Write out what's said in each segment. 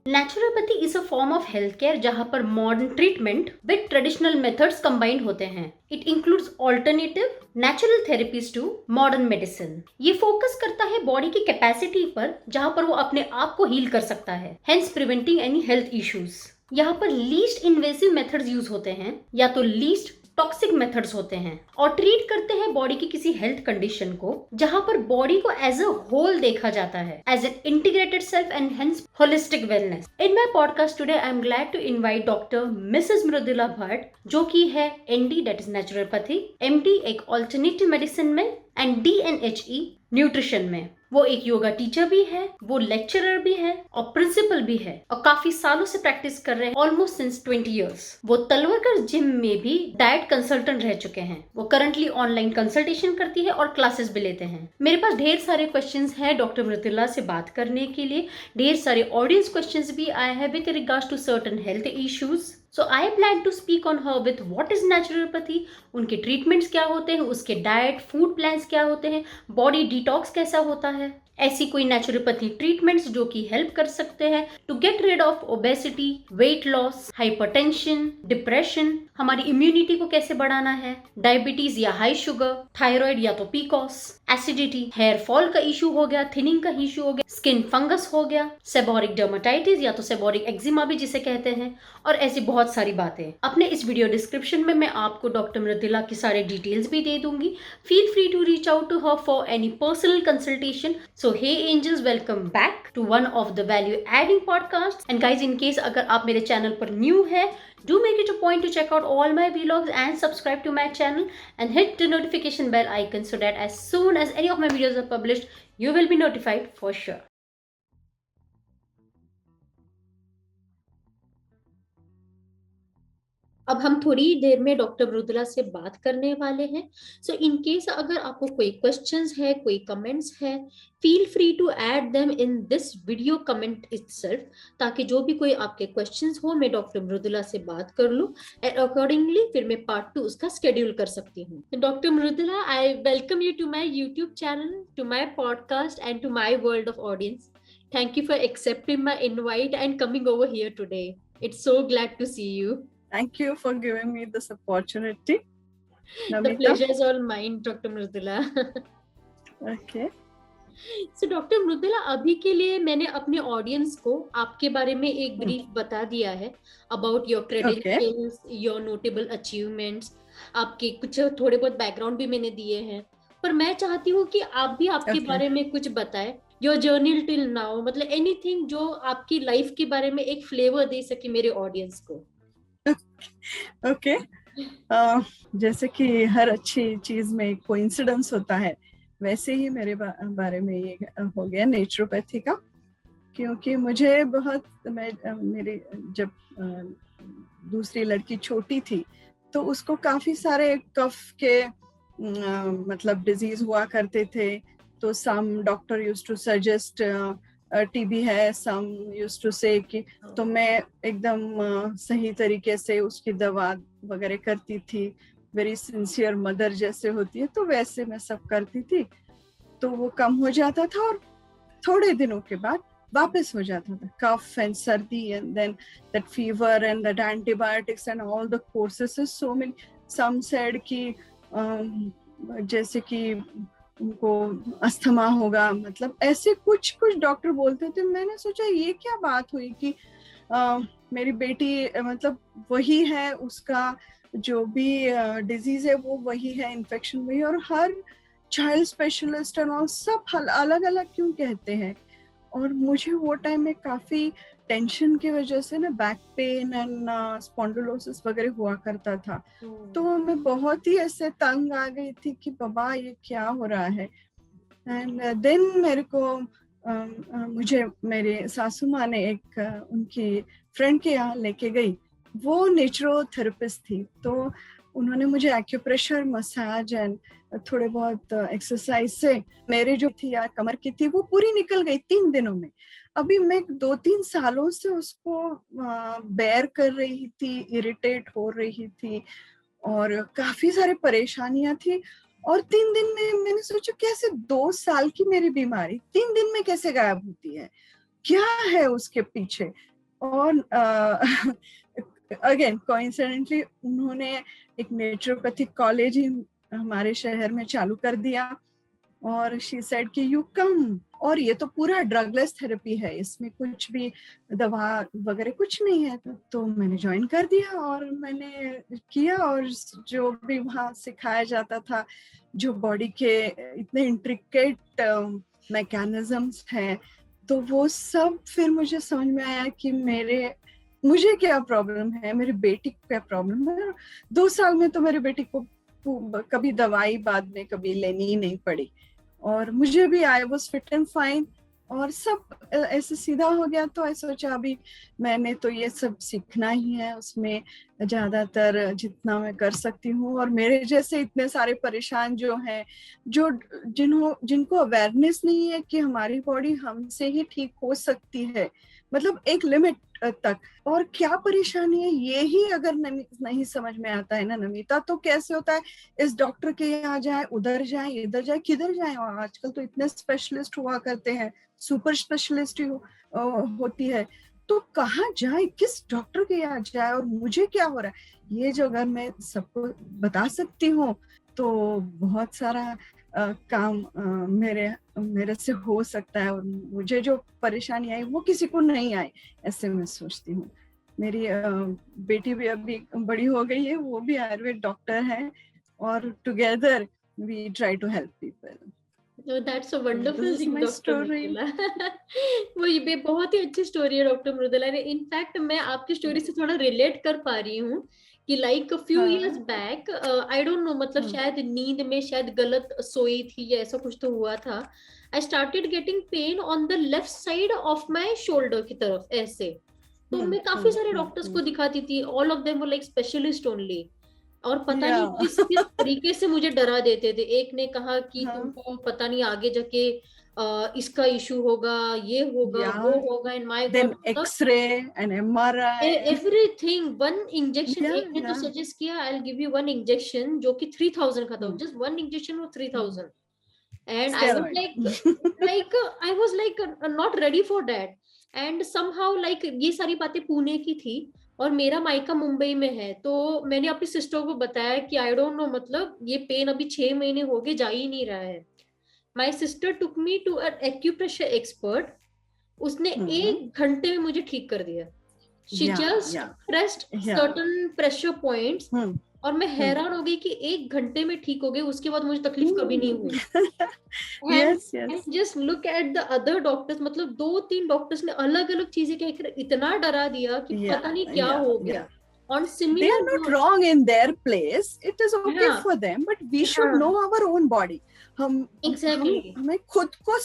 Naturopathy is a form of health care जहां पर modern treatment with traditional methods combined होते हैं। It includes alternative natural therapies to modern medicine. ये focus करता है body की कैपेसिटी पर जहां पर वो अपने आप को हील कर सकता है, hence preventing any health issues. यहाँ पर लीस्ट इन्वेसिव मेथड्स यूज होते हैं या तो लीस्ट टॉक्सिक मेथड्स होते हैं और ट्रीट करते हैं बॉडी की किसी हेल्थ कंडीशन को जहां पर बॉडी को एज अ होल देखा जाता है, as an integrated self and hence holistic wellness. In my podcast today I am glad to invite doctor Mrs Mridula Bhatt, जो की है ND that is naturopathy, MD एक ऑल्टरनेटिव मेडिसिन में एंड डीएनएचई न्यूट्रिशन में। वो एक योगा टीचर भी है, वो लेक्चरर भी है और प्रिंसिपल भी है और काफी सालों से प्रैक्टिस कर रहे हैं, ऑलमोस्ट सिंस 20 इयर्स। वो तलवरकर जिम में भी डाइट कंसल्टेंट रह चुके हैं। वो करंटली ऑनलाइन कंसल्टेशन करती है और क्लासेस भी लेते हैं। मेरे पास ढेर सारे क्वेश्चंस हैं डॉक्टर मृदुला से बात करने के लिए। ढेर सारे ऑडियंस क्वेश्चंस भी आए हैं with regards to certain health issues. So I plan to speak on her with what is naturopathy, उनके ट्रीटमेंट्स क्या होते हैं, उसके डाइट फूड प्लान्स क्या होते हैं, बॉडी डिटॉक्स कैसा होता है, ऐसी कोई नेचुरोपैथी ट्रीटमेंट्स जो कि हेल्प कर सकते हैं to get rid of obesity, weight loss, hypertension, depression, हमारी इम्यूनिटी को कैसे बढ़ाना है, डायबिटीज या हाई शुगर, थायराइड या तो पीकॉस, एसिडिटी, हेयर फॉल का इशू हो गया, थिनिंग का इशू हो गया, स्किन फंगस हो गया, सेबोरिक डर्मेटाइटिस या तो सेबोरिक एक्जिमा भी जिसे कहते हैं, और ऐसी बहुत सारी बातें। अपने इस वीडियो डिस्क्रिप्शन में मैं आपको डॉक्टर मृदुला की सारे डिटेल्स भी दे दूंगी। Feel free to reach out to her for any personal consultation. So hey angels, welcome back to one of the value adding podcast. And guys, in case अगर आप मेरे चैनल पर न्यू है, do make it a point to check out all my vlogs and subscribe to my channel and hit the notification bell icon so that as soon as any of my videos are published, you will be notified for sure. अब हम थोड़ी देर में doctor Mridula से बात करने वाले हैं। सो इन case अगर आपको कोई क्वेश्चंस है, कोई कमेंट्स है, feel free to add them in this video comment itself, ताकि जो भी कोई आपके क्वेश्चंस हो मैं डॉक्टर मृदुला से बात कर लूं एंड अकॉर्डिंगली फिर मैं पार्ट 2 उसका शेड्यूल कर सकती हूँ। Doctor Mridula, I welcome you to my YouTube channel, to my podcast and to my world of audience. Thank you for accepting my invite and coming over here today. It's so glad to see you. Thank you for giving me this opportunity. The pleasure is all mine, Dr. Mridula. Okay. So, Dr. Mridula, अभी के लिए मैंने अपने audience को आपके बारे में एक ब्रीफ बता दिया है about your credentials, your notable achievements. आपके कुछ थोड़े बहुत बैकग्राउंड भी मैंने दिए हैं, पर मैं चाहती हूँ कि आप भी आपके बारे में कुछ बताएं. Your journey till now, मतलब anything जो आपकी लाइफ के बारे में एक फ्लेवर दे सके मेरे ऑडियंस को. ओके. जैसे कि हर अच्छी चीज में कोइंसिडेंस होता है, वैसे ही मेरे बारे में ये हो गया नेचुरोपैथी का. क्योंकि मुझे बहुत मेरी जब दूसरी लड़की छोटी थी तो उसको काफी सारे कफ के मतलब डिजीज हुआ करते थे. तो some doctor used to suggest TB है, सम यूज्ड टू से कि तो मैं एकदम सही तरीके से उसकी दवा वगैरह करती थी. वेरी सिंसियर मदर जैसे होती है तो वैसे मैं सब करती थी. तो वो कम हो जाता था और थोड़े दिनों के बाद वापस हो जाता था. Cough and sardi and then that fever and that antibiotics and all the courses. So many some said कि जैसे कि उनको अस्थमा होगा, मतलब ऐसे कुछ कुछ डॉक्टर बोलते थे. मैंने सोचा ये क्या बात हुई कि मेरी बेटी मतलब वही है, उसका जो भी डिजीज है वो वही है, इन्फेक्शन वही, और हर चाइल्ड स्पेशलिस्ट और ऑल सब अलग अलग क्यों कहते हैं. और मुझे वो टाइम में काफी टेंशन की वजह से ना बैक पेन एंड स्पॉन्डिलोसिस वगैरह हुआ करता था. तो मैं बहुत ही ऐसे तंग आ गई थी कि बाबा ये क्या हो रहा है. एंड देन मेरे को मुझे मेरे सासू माँ ने एक उनकी फ्रेंड के यहाँ लेके गई. वो नेचुरोथेरेपिस्ट थी, तो उन्होंने मुझे एक्यूप्रेशर, मसाज एंड थोड़े बहुत एक्सरसाइज से मेरे जो थी यार कमर की थी वो पूरी निकल गई 3 दिनों में. अभी मैं 2-3 सालों से उसको बेयर कर रही थी, इरिटेट हो रही थी और काफी सारी परेशानियां थी. और 3 दिन में मैंने सोचा कैसे 2 साल की मेरी बीमारी 3 दिन में कैसे गायब होती है, क्या है उसके पीछे. और अगेन कोइंसिडेंटली उन्होंने एक नेचुरोपैथिक कॉलेज ही हमारे शहर में चालू कर दिया, और शी सेड कि यू कम, और ये तो पूरा ड्रगलेस थेरेपी है, इसमें कुछ भी दवा वगैरह कुछ नहीं है। तो मैंने ज्वाइन कर दिया और मैंने किया, और जो भी वहाँ सिखाया जाता था, जो बॉडी के इतने इंट्रिकेट मैकेनिज्म्स हैं, तो वो सब फिर मुझे समझ में आया कि मुझे क्या प्रॉब्लम है, मेरी बेटी को क्या प्रॉब्लम है। 2 साल में तो मेरी बेटी को कभी दवाई बाद में कभी लेनी ही नहीं पड़ी, और मुझे भी I was fit and fine, और सब ऐसे सीधा हो गया। तो ऐसा सोचा अभी मैंने तो ये सब सीखना ही है, उसमें ज्यादातर जितना मैं कर सकती हूँ। और मेरे जैसे इतने सारे परेशान जो हैं, जो जिनको अवेयरनेस नहीं है कि हमारी बॉडी हमसे ही ठीक हो सकती है, मतलब एक लिमिट तक, और क्या परेशानी है ये ही अगर नहीं समझ में आता है ना नमिता, तो कैसे होता है, इस डॉक्टर के यहाँ जाए, उधर जाए, इधर जाए, किधर जाए। और आजकल तो इतने स्पेशलिस्ट हुआ करते हैं, सुपर स्पेशलिस्ट होती है, तो कहाँ जाए, किस डॉक्टर के यहाँ जाए, और मुझे क्या हो रहा है, ये जो अगर मैं सबको बता सकती हूँ तो बहुत सारा काम मेरे से हो सकता है, और मुझे जो परेशानी आई वो किसी को नहीं आई, ऐसे मैं सोचती हूँ। मेरी बेटी भी अभी बड़ी हो गई है, वो भी आयुर्वेद डॉक्टर है, और together we try to help people. Oh, that's a wonderful This is thing, my doctor story. Mridula. वो ये बहुत ही अच्छी स्टोरी है डॉक्टर मृदुला ने। इनफैक्ट मैं आपकी स्टोरी से थोड़ा रिलेट कर पा रही हूँ कि like few years back, I don't no, मतलब शायद नींद में शायद गलत सोई थी या ऐसा कुछ तो हुआ था। I started getting pain on the left side of my shoulder की तरफ ऐसे। तो मैं काफी सारे डॉक्टर्स को दिखाती थी, all of them were like specialist only, और पता नहीं किस तरीके से मुझे डरा देते थे। एक ने कहा कि तुमको पता नहीं आगे जाके इसका इशू होगा, ये होगा, वो होगा, and my god, x-ray and MRI, everything, one injection. एक ने तो सजेस्ट किया, I will give you one injection, जो कि 3000 का था, जस्ट वन इंजेक्शन वो 3000, and I was like I was like not ready for that. And somehow like ये सारी बातें पुणे की थी और मेरा मायका मुंबई में है। तो मैंने अपनी सिस्टर को बताया कि आई डोंट नो, मतलब ये पेन अभी 6 महीने हो गए, जा ही नहीं रहा है। My sister took me to an acupressure expert. उसने 1 घंटे में मुझे ठीक कर दिया। She just pressed certain pressure points, और मैं हैरान हो गई कि 1 घंटे में ठीक हो गई। उसके बाद मुझे तकलीफ कभी नहीं हुई। And just look at the other doctors, मतलब 2-3 डॉक्टर्स ने अलग अलग चीजें कहकर इतना डरा दिया कि पता नहीं क्या हो गया। On similar, they are not wrong in their place, it is okay for them, but we should know our own body. हमें खुद को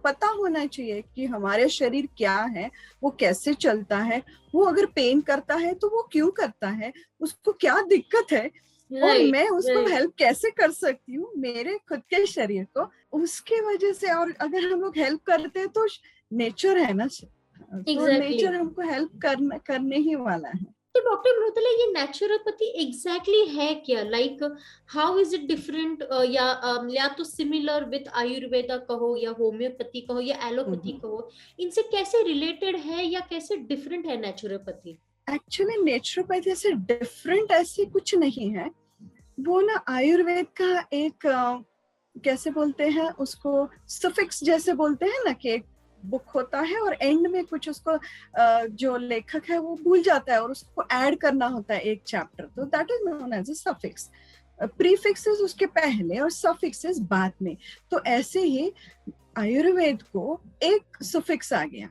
पता होना चाहिए कि हमारे शरीर क्या है, वो कैसे चलता है, वो अगर पेन करता है तो वो क्यों करता है, उसको क्या दिक्कत है, और मैं उसको हेल्प कैसे कर सकती हूँ मेरे खुद के शरीर को, उसके वजह से। और अगर हम लोग हेल्प करते हैं तो नेचर है ना, तो नेचर हमको हेल्प करने ही वाला है। तो डॉक्टर मृदुला, ये नेचुरोपैथी एग्जैक्टली है क्या? Like how is it different, या तो सिमिलर विद आयुर्वेदा कहो, या होम्योपैथी कहो, या एलोपैथी कहो, इनसे कैसे रिलेटेड है या कैसे डिफरेंट है नेचुरोपैथी? एक्चुअली नेचुरोपैथी से डिफरेंट ऐसी कुछ नहीं है, वो ना आयुर्वेद का एक कैसे बोलते हैं उसको, सफिक्स जैसे बोलते हैं ना, कि बुक होता है और एंड में कुछ उसको जो लेखक है वो भूल जाता है और उसको ऐड करना होता है एक चैप्टर, तो that is known as a suffix. Prefixes उसके पहले और सफिक्सेस बाद में। तो ऐसे ही आयुर्वेद को एक सफिक्स आ गया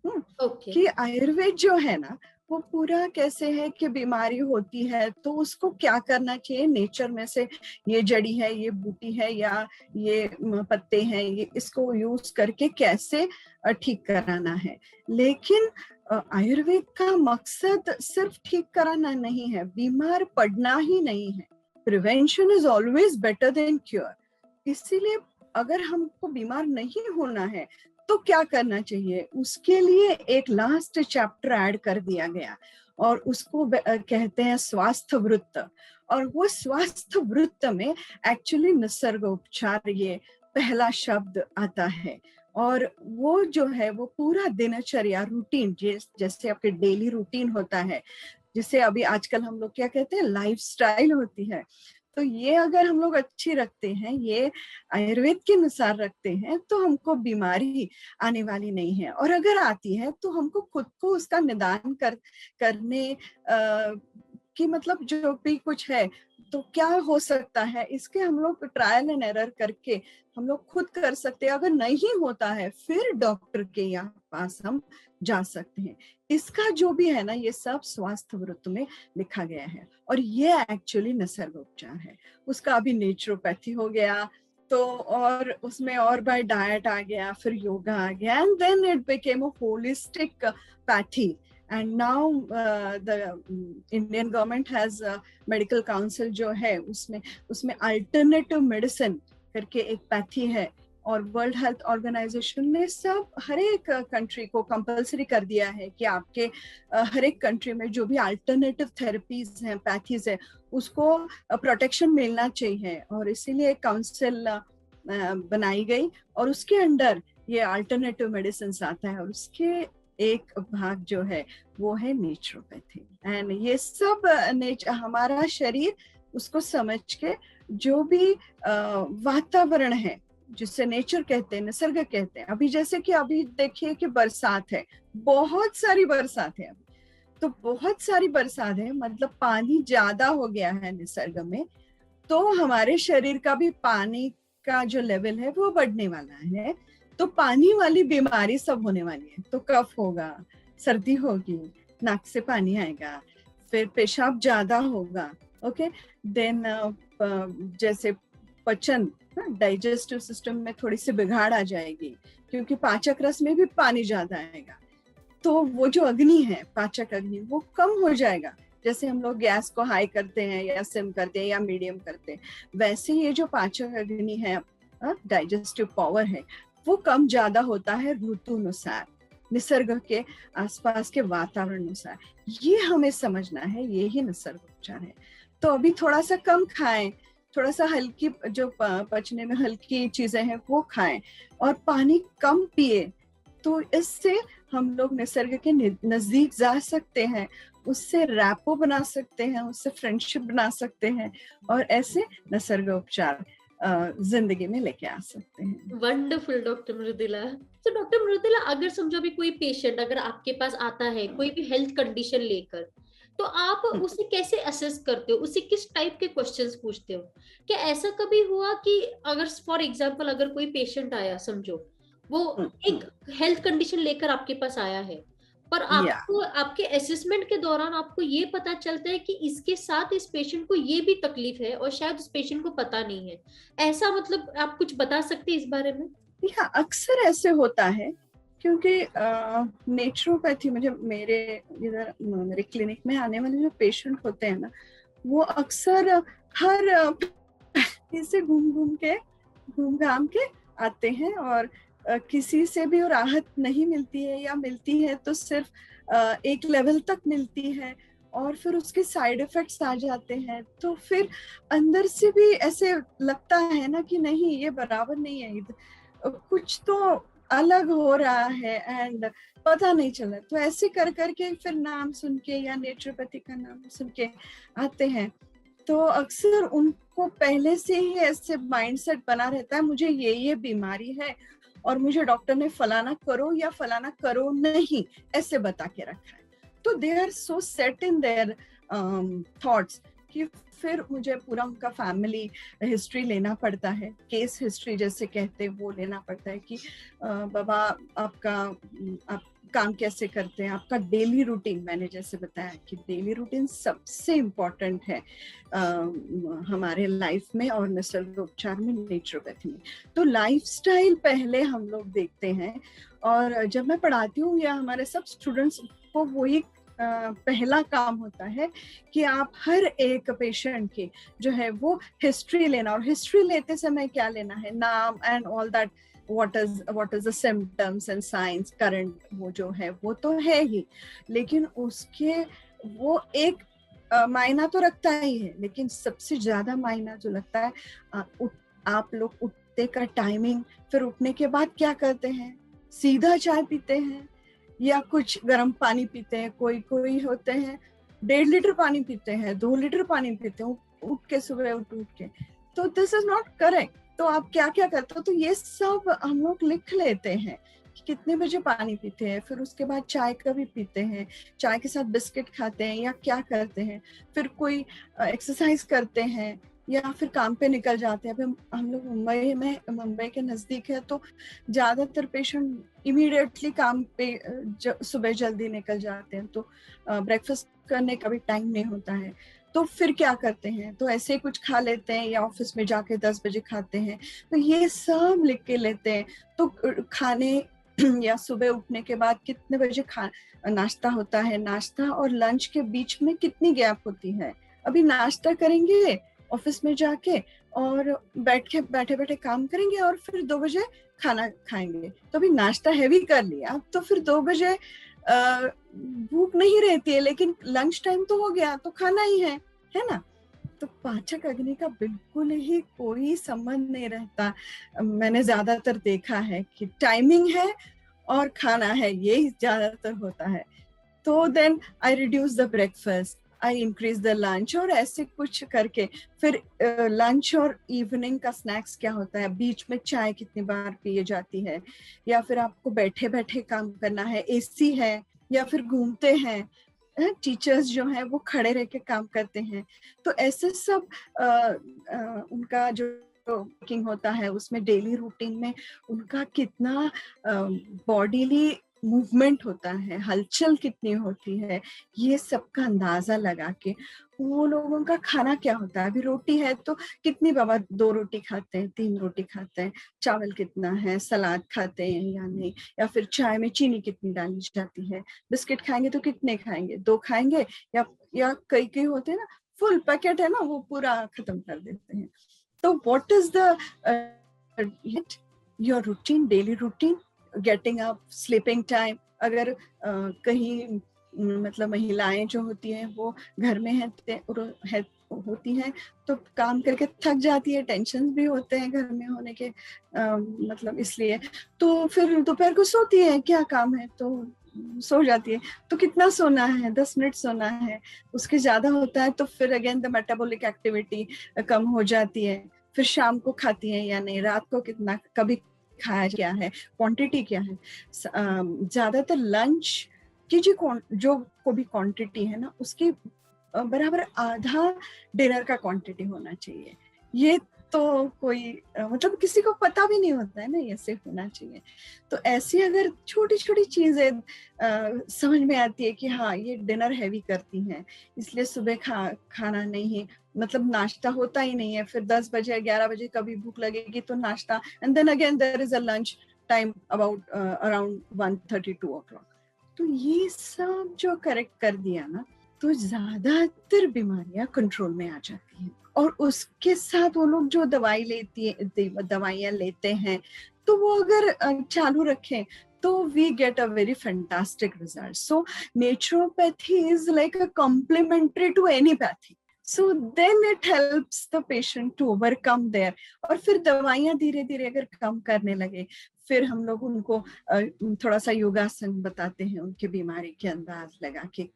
कि आयुर्वेद जो है ना, वो पूरा कैसे है कि बीमारी होती है तो उसको क्या करना चाहिए, नेचर में से ये जड़ी है, ये बूटी है, या ये पत्ते हैं, ये इसको यूज करके कैसे ठीक कराना है। लेकिन आयुर्वेद का मकसद सिर्फ ठीक कराना नहीं है, बीमार पड़ना ही नहीं है। Prevention is always better than cure. इसीलिए अगर हमको बीमार नहीं होना है तो क्या करना चाहिए, उसके लिए एक लास्ट चैप्टर ऐड कर दिया गया और उसको कहते हैं स्वास्थ्य वृत्त। और वो स्वास्थ्य वृत्त में एक्चुअली निसर्ग उपचार ये पहला शब्द आता है। और वो जो है वो पूरा दिनचर्या रूटीन, जैसे आपके डेली रूटीन होता है, जिसे अभी आजकल हम लोग क्या कहते हैं, लाइफस्टाइल होती है, तो ये अगर हम लोग अच्छी रखते हैं, ये आयुर्वेद के अनुसार रखते हैं, तो हमको बीमारी आने वाली नहीं है। और अगर आती है तो हमको खुद को उसका निदान करने कि मतलब जो भी कुछ है तो क्या हो सकता है, इसके हम लोग ट्रायल एंड एरर करके हम लोग खुद कर सकते हैं। अगर नहीं होता है फिर डॉक्टर के यहाँ पास हम जा सकते हैं। इसका जो भी है ना, ये सब स्वास्थ्य वृत्त में लिखा गया है, और ये एक्चुअली निसर्गोपचार है। उसका अभी नेचुरोपैथी हो गया, तो और उसमें और बाय डाइट आ गया, फिर योगा आ गया, and then it became a holistic pathy. And now the Indian government has medical council जो है, उसमें उसमें अल्टरनेटिव मेडिसिन करके एक पैथी है, और वर्ल्ड हेल्थ ऑर्गेनाइजेशन ने सब हर एक कंट्री को कंपलसरी कर दिया है कि आपके हर एक कंट्री में जो भी अल्टरनेटिव थेरेपीज हैं, पैथीज है, उसको प्रोटेक्शन मिलना चाहिए। और इसीलिए काउंसिल बनाई गई, और उसके अंडर ये अल्टरनेटिव मेडिसिन आता है, और उसके एक भाग जो है वो है नेचुरोपैथी। एंड ये सब हमारा शरीर उसको समझ के जो भी वातावरण है, जिसे नेचर कहते हैं, निसर्ग कहते हैं। अभी जैसे कि अभी देखिए कि बरसात है, बहुत सारी बरसात है, तो बहुत सारी बरसात है, मतलब पानी ज्यादा हो गया है निसर्ग में, तो हमारे शरीर का भी पानी का जो लेवल है वो बढ़ने वाला है। तो पानी वाली बीमारी सब होने वाली है। तो कफ होगा, सर्दी होगी, नाक से पानी आएगा, फिर पेशाब ज्यादा होगा, ओके। देन जैसे पचन, डाइजेस्टिव सिस्टम में थोड़ी सी बिगाड़ आ जाएगी, क्योंकि पाचक रस में भी पानी ज्यादा आएगा, तो वो जो अग्नि है, पाचक अग्नि, वो कम हो जाएगा। जैसे हम लोग गैस को हाई करते हैं या सिम करते हैं या मीडियम करते हैं, वैसे ये जो पाचक अग्नि है, डाइजेस्टिव पावर है, वो कम ज्यादा होता है ऋतु अनुसार, निसर्ग के आसपास के वातावरण अनुसार। ये हमें समझना है, ये ही निसर्ग उपचार है। तो अभी थोड़ा सा कम खाएं, थोड़ा सा हल्की, जो पचने में हल्की चीजें हैं वो खाएं, और पानी कम पिए। तो इससे हम लोग निसर्ग के नजदीक जा सकते हैं, उससे रैपो बना सकते हैं, उससे फ्रेंडशिप बना सकते हैं, और ऐसे निसर्ग उपचार जिंदगी में लेके आ सकते हैं। Wonderful doctor Mridula. तो डॉक्टर मृदुला, अगर समझो अभी कोई पेशेंट अगर आपके पास आता है कोई भी हेल्थ कंडीशन लेकर, तो आप उसे कैसे असेस करते हो, उसे किस टाइप के क्वेश्चंस पूछते हो? क्या ऐसा कभी हुआ कि अगर फॉर एग्जांपल अगर कोई पेशेंट आया, समझो वो एक हेल्थ कंडीशन लेकर आपके पास आया है, पर या आपको आपके असेसमेंट के दौरान आपको ये पता चलता है कि इसके साथ इस पेशेंट को ये भी तकलीफ है और शायद उस पेशेंट को पता नहीं है, ऐसा मतलब आप कुछ बता सकते हैं इस बारे में? या अक्सर ऐसे होता है, क्योंकि नेचुरोपैथी में जब मेरे इधर मेरे क्लिनिक में आने वाले जो पेशेंट होते हैं ना, वो अक्सर हर से घूम घाम के आते हैं, और किसी से भी राहत नहीं मिलती है, या मिलती है तो सिर्फ एक लेवल तक मिलती है, और फिर उसके साइड इफेक्ट्स आ जाते हैं। तो फिर अंदर से भी ऐसे लगता है ना कि नहीं, ये बराबर नहीं है, कुछ तो अलग हो रहा है, एंड पता नहीं चला। तो ऐसे कर करके फिर नाम सुन के या नेचुरोपैथी का नाम सुन के आते हैं, तो अक्सर उनको पहले से ही ऐसे माइंडसेट बना रहता है, मुझे ये बीमारी है और मुझे डॉक्टर ने फलाना करो या फलाना करो नहीं ऐसे बता के रखा है। तो they are so set in their thoughts कि फिर मुझे पूरा उनका फैमिली हिस्ट्री लेना पड़ता है, केस हिस्ट्री जैसे कहते हैं वो लेना पड़ता है कि बाबा आप काम कैसे करते हैं, आपका डेली रूटीन। मैंने जैसे बताया कि डेली रूटीन सबसे इम्पोर्टेंट है हमारे लाइफ में और निसर्ग उपचार में, नेचुरोपैथी में। तो लाइफस्टाइल पहले हम लोग देखते हैं, और जब मैं पढ़ाती हूँ या हमारे सब स्टूडेंट्स को वही पहला काम होता है कि आप हर एक पेशेंट की जो है वो हिस्ट्री लेना, और हिस्ट्री लेते समय क्या लेना है, नाम and all that, what is the symptoms and signs current, वो जो है वो तो है ही, लेकिन उसके वो एक मायना तो रखता ही है, लेकिन सबसे ज्यादा मायना जो लगता है आप लोग सोते का टाइमिंग, फिर उठने के बाद क्या करते हैं, सीधा चाय पीते हैं या कुछ गर्म पानी पीते हैं, कोई कोई होते हैं 1.5 लीटर पानी पीते हैं, 2 लीटर पानी पीते हैं उठ के, सुबह उठ के। तो दिस इज नॉट करेक्ट। तो आप क्या क्या करते हो, तो ये सब हम लोग लिख लेते हैं कि कितने बजे पानी पीते हैं, फिर उसके बाद चाय का भी पीते हैं, चाय के साथ बिस्किट खाते हैं या क्या करते हैं, फिर कोई एक्सरसाइज करते हैं या फिर काम पे निकल जाते हैं। अभी हम लोग मुंबई के नजदीक है, तो ज्यादातर पेशेंट इमीडिएटली काम पे सुबह जल्दी निकल जाते हैं, तो ब्रेकफास्ट करने का भी टाइम नहीं होता है। तो फिर क्या करते हैं, तो ऐसे ही कुछ खा लेते हैं या ऑफिस में जाके 10 बजे खाते हैं। तो ये सब लिख के लेते हैं। तो खाने या सुबह उठने के बाद कितने बजे नाश्ता होता है, नाश्ता और लंच के बीच में कितनी गैप होती है। अभी नाश्ता करेंगे ऑफिस में जाके और बैठे बैठे काम करेंगे और फिर 2 बजे खाना खाएंगे। तो अभी नाश्ता हैवी कर लिया, तो फिर 2 बजे भूख नहीं रहती है, लेकिन लंच टाइम तो हो गया, तो खाना ही है ना। तो पाचक अग्नि का बिल्कुल ही कोई संबंध नहीं रहता। मैंने ज्यादातर देखा है कि टाइमिंग है और खाना है, यही ज्यादातर होता है। तो then I reduce the breakfast, I increase the lunch, और ऐसे कुछ करके फिर लंच और इवनिंग का स्नैक्स क्या होता है, बीच में चाय कितनी बार पिए जाती है, या फिर आपको बैठे बैठे काम करना है, एसी है, या फिर घूमते हैं। टीचर्स जो हैं वो खड़े रह के काम करते हैं। तो ऐसे सब उनका जो वर्किंग होता है उसमें डेली रूटीन में उनका कितना बॉडीली मूवमेंट होता है, हलचल कितनी होती है, ये सबका अंदाजा लगा के वो लोगों का खाना क्या होता है। अभी रोटी है तो कितनी बाबा 2 रोटी खाते हैं, 3 रोटी खाते हैं, चावल कितना है, सलाद खाते हैं या नहीं, या फिर चाय में चीनी कितनी डाली जाती है, बिस्किट खाएंगे तो कितने खाएंगे, 2 खाएंगे, या कई कई होते हैं ना फुल पैकेट है ना, वो पूरा खत्म कर देते हैं। तो what is the your routine, daily routine, getting up, sleeping time. अगर कहीं मतलब महिलाएं जो होती हैं वो घर में होती हैं तो काम करके थक जाती है, टेंशन भी होते हैं घर में होने के मतलब इसलिए, तो फिर दोपहर को सोती है, क्या काम है तो सो जाती है। तो कितना सोना है, 10 मिनट सोना है, उसके ज्यादा होता है तो फिर अगेन द मेटाबॉलिक एक्टिविटी कम हो जाती है। फिर शाम को खाती है या नहीं, रात को कितना कभी खाया क्या है, क्वांटिटी क्या है। ज्यादातर लंच की जो को भी क्वांटिटी है ना, उसकी बराबर आधा डिनर का क्वांटिटी होना चाहिए। ये तो कोई मतलब किसी को पता भी नहीं होता है ना, ऐसे होना चाहिए। तो ऐसी अगर छोटी छोटी चीजें समझ में आती है कि हाँ ये डिनर हैवी करती हैं, इसलिए सुबह खाना नहीं है, मतलब नाश्ता होता ही नहीं है, फिर 10 बजे 11 बजे कभी भूख लगेगी तो नाश्ता, and then again there is a lunch time about around 1:30 2 o'clock। तो ये सब जो करेक्ट कर दिया ना, तो ज्यादातर बीमारियां कंट्रोल में आ जाती हैं। और उसके साथ वो लोग जो दवाइयां लेते हैं, तो वो अगर चालू रखें तो we get a very fantastic result. So naturopathy is like a complementary to anipathy. So then it helps the patient to overcome there. और फिर दवाइयां धीरे धीरे अगर कम करने लगे, फिर हम लोग उनको थोड़ा सा योगासन बताते हैं, उनके बीमारी के अंदाज लगा के।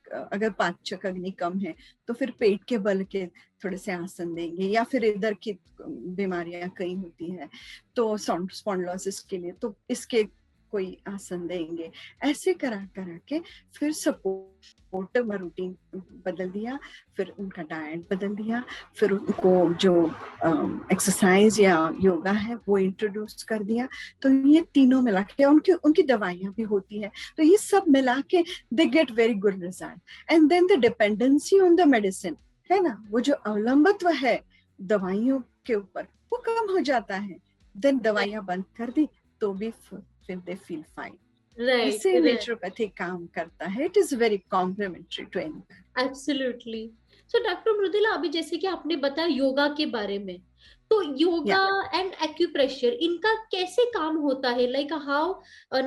अगर पाचक अग्नि कम है तो फिर पेट के बल के थोड़े से आसन देंगे, या फिर इधर की बीमारियां कई होती है तो स्पॉन्डिलोसिस के लिए तो इसके कोई आसन देंगे। ऐसे करा के फिर सपोर्ट रूटीन बदल दिया, फिर उनका डाइट बदल दिया, फिर उनको जो एक्सरसाइज या योगा है वो इंट्रोड्यूस कर दिया। तो ये तीनों मिला के उनकी दवाइयां भी होती है, तो ये सब मिला के they get very good result. And then the dependency on the medicine है ना, वो जो अवलंबित्व है दवाइयों के ऊपर वो कम हो जाता है। देन दवाइयां बंद कर दी तो भी फिर they feel fine. ऐसे नेचुरोपैथी काम करता है। It is very complementary to any. Absolutely. So doctor Mridula, अभी जैसे कि आपने बताया योगा के बारे में, तो योगा एंड एक्यूप्रेशर इनका कैसे काम होता है, like how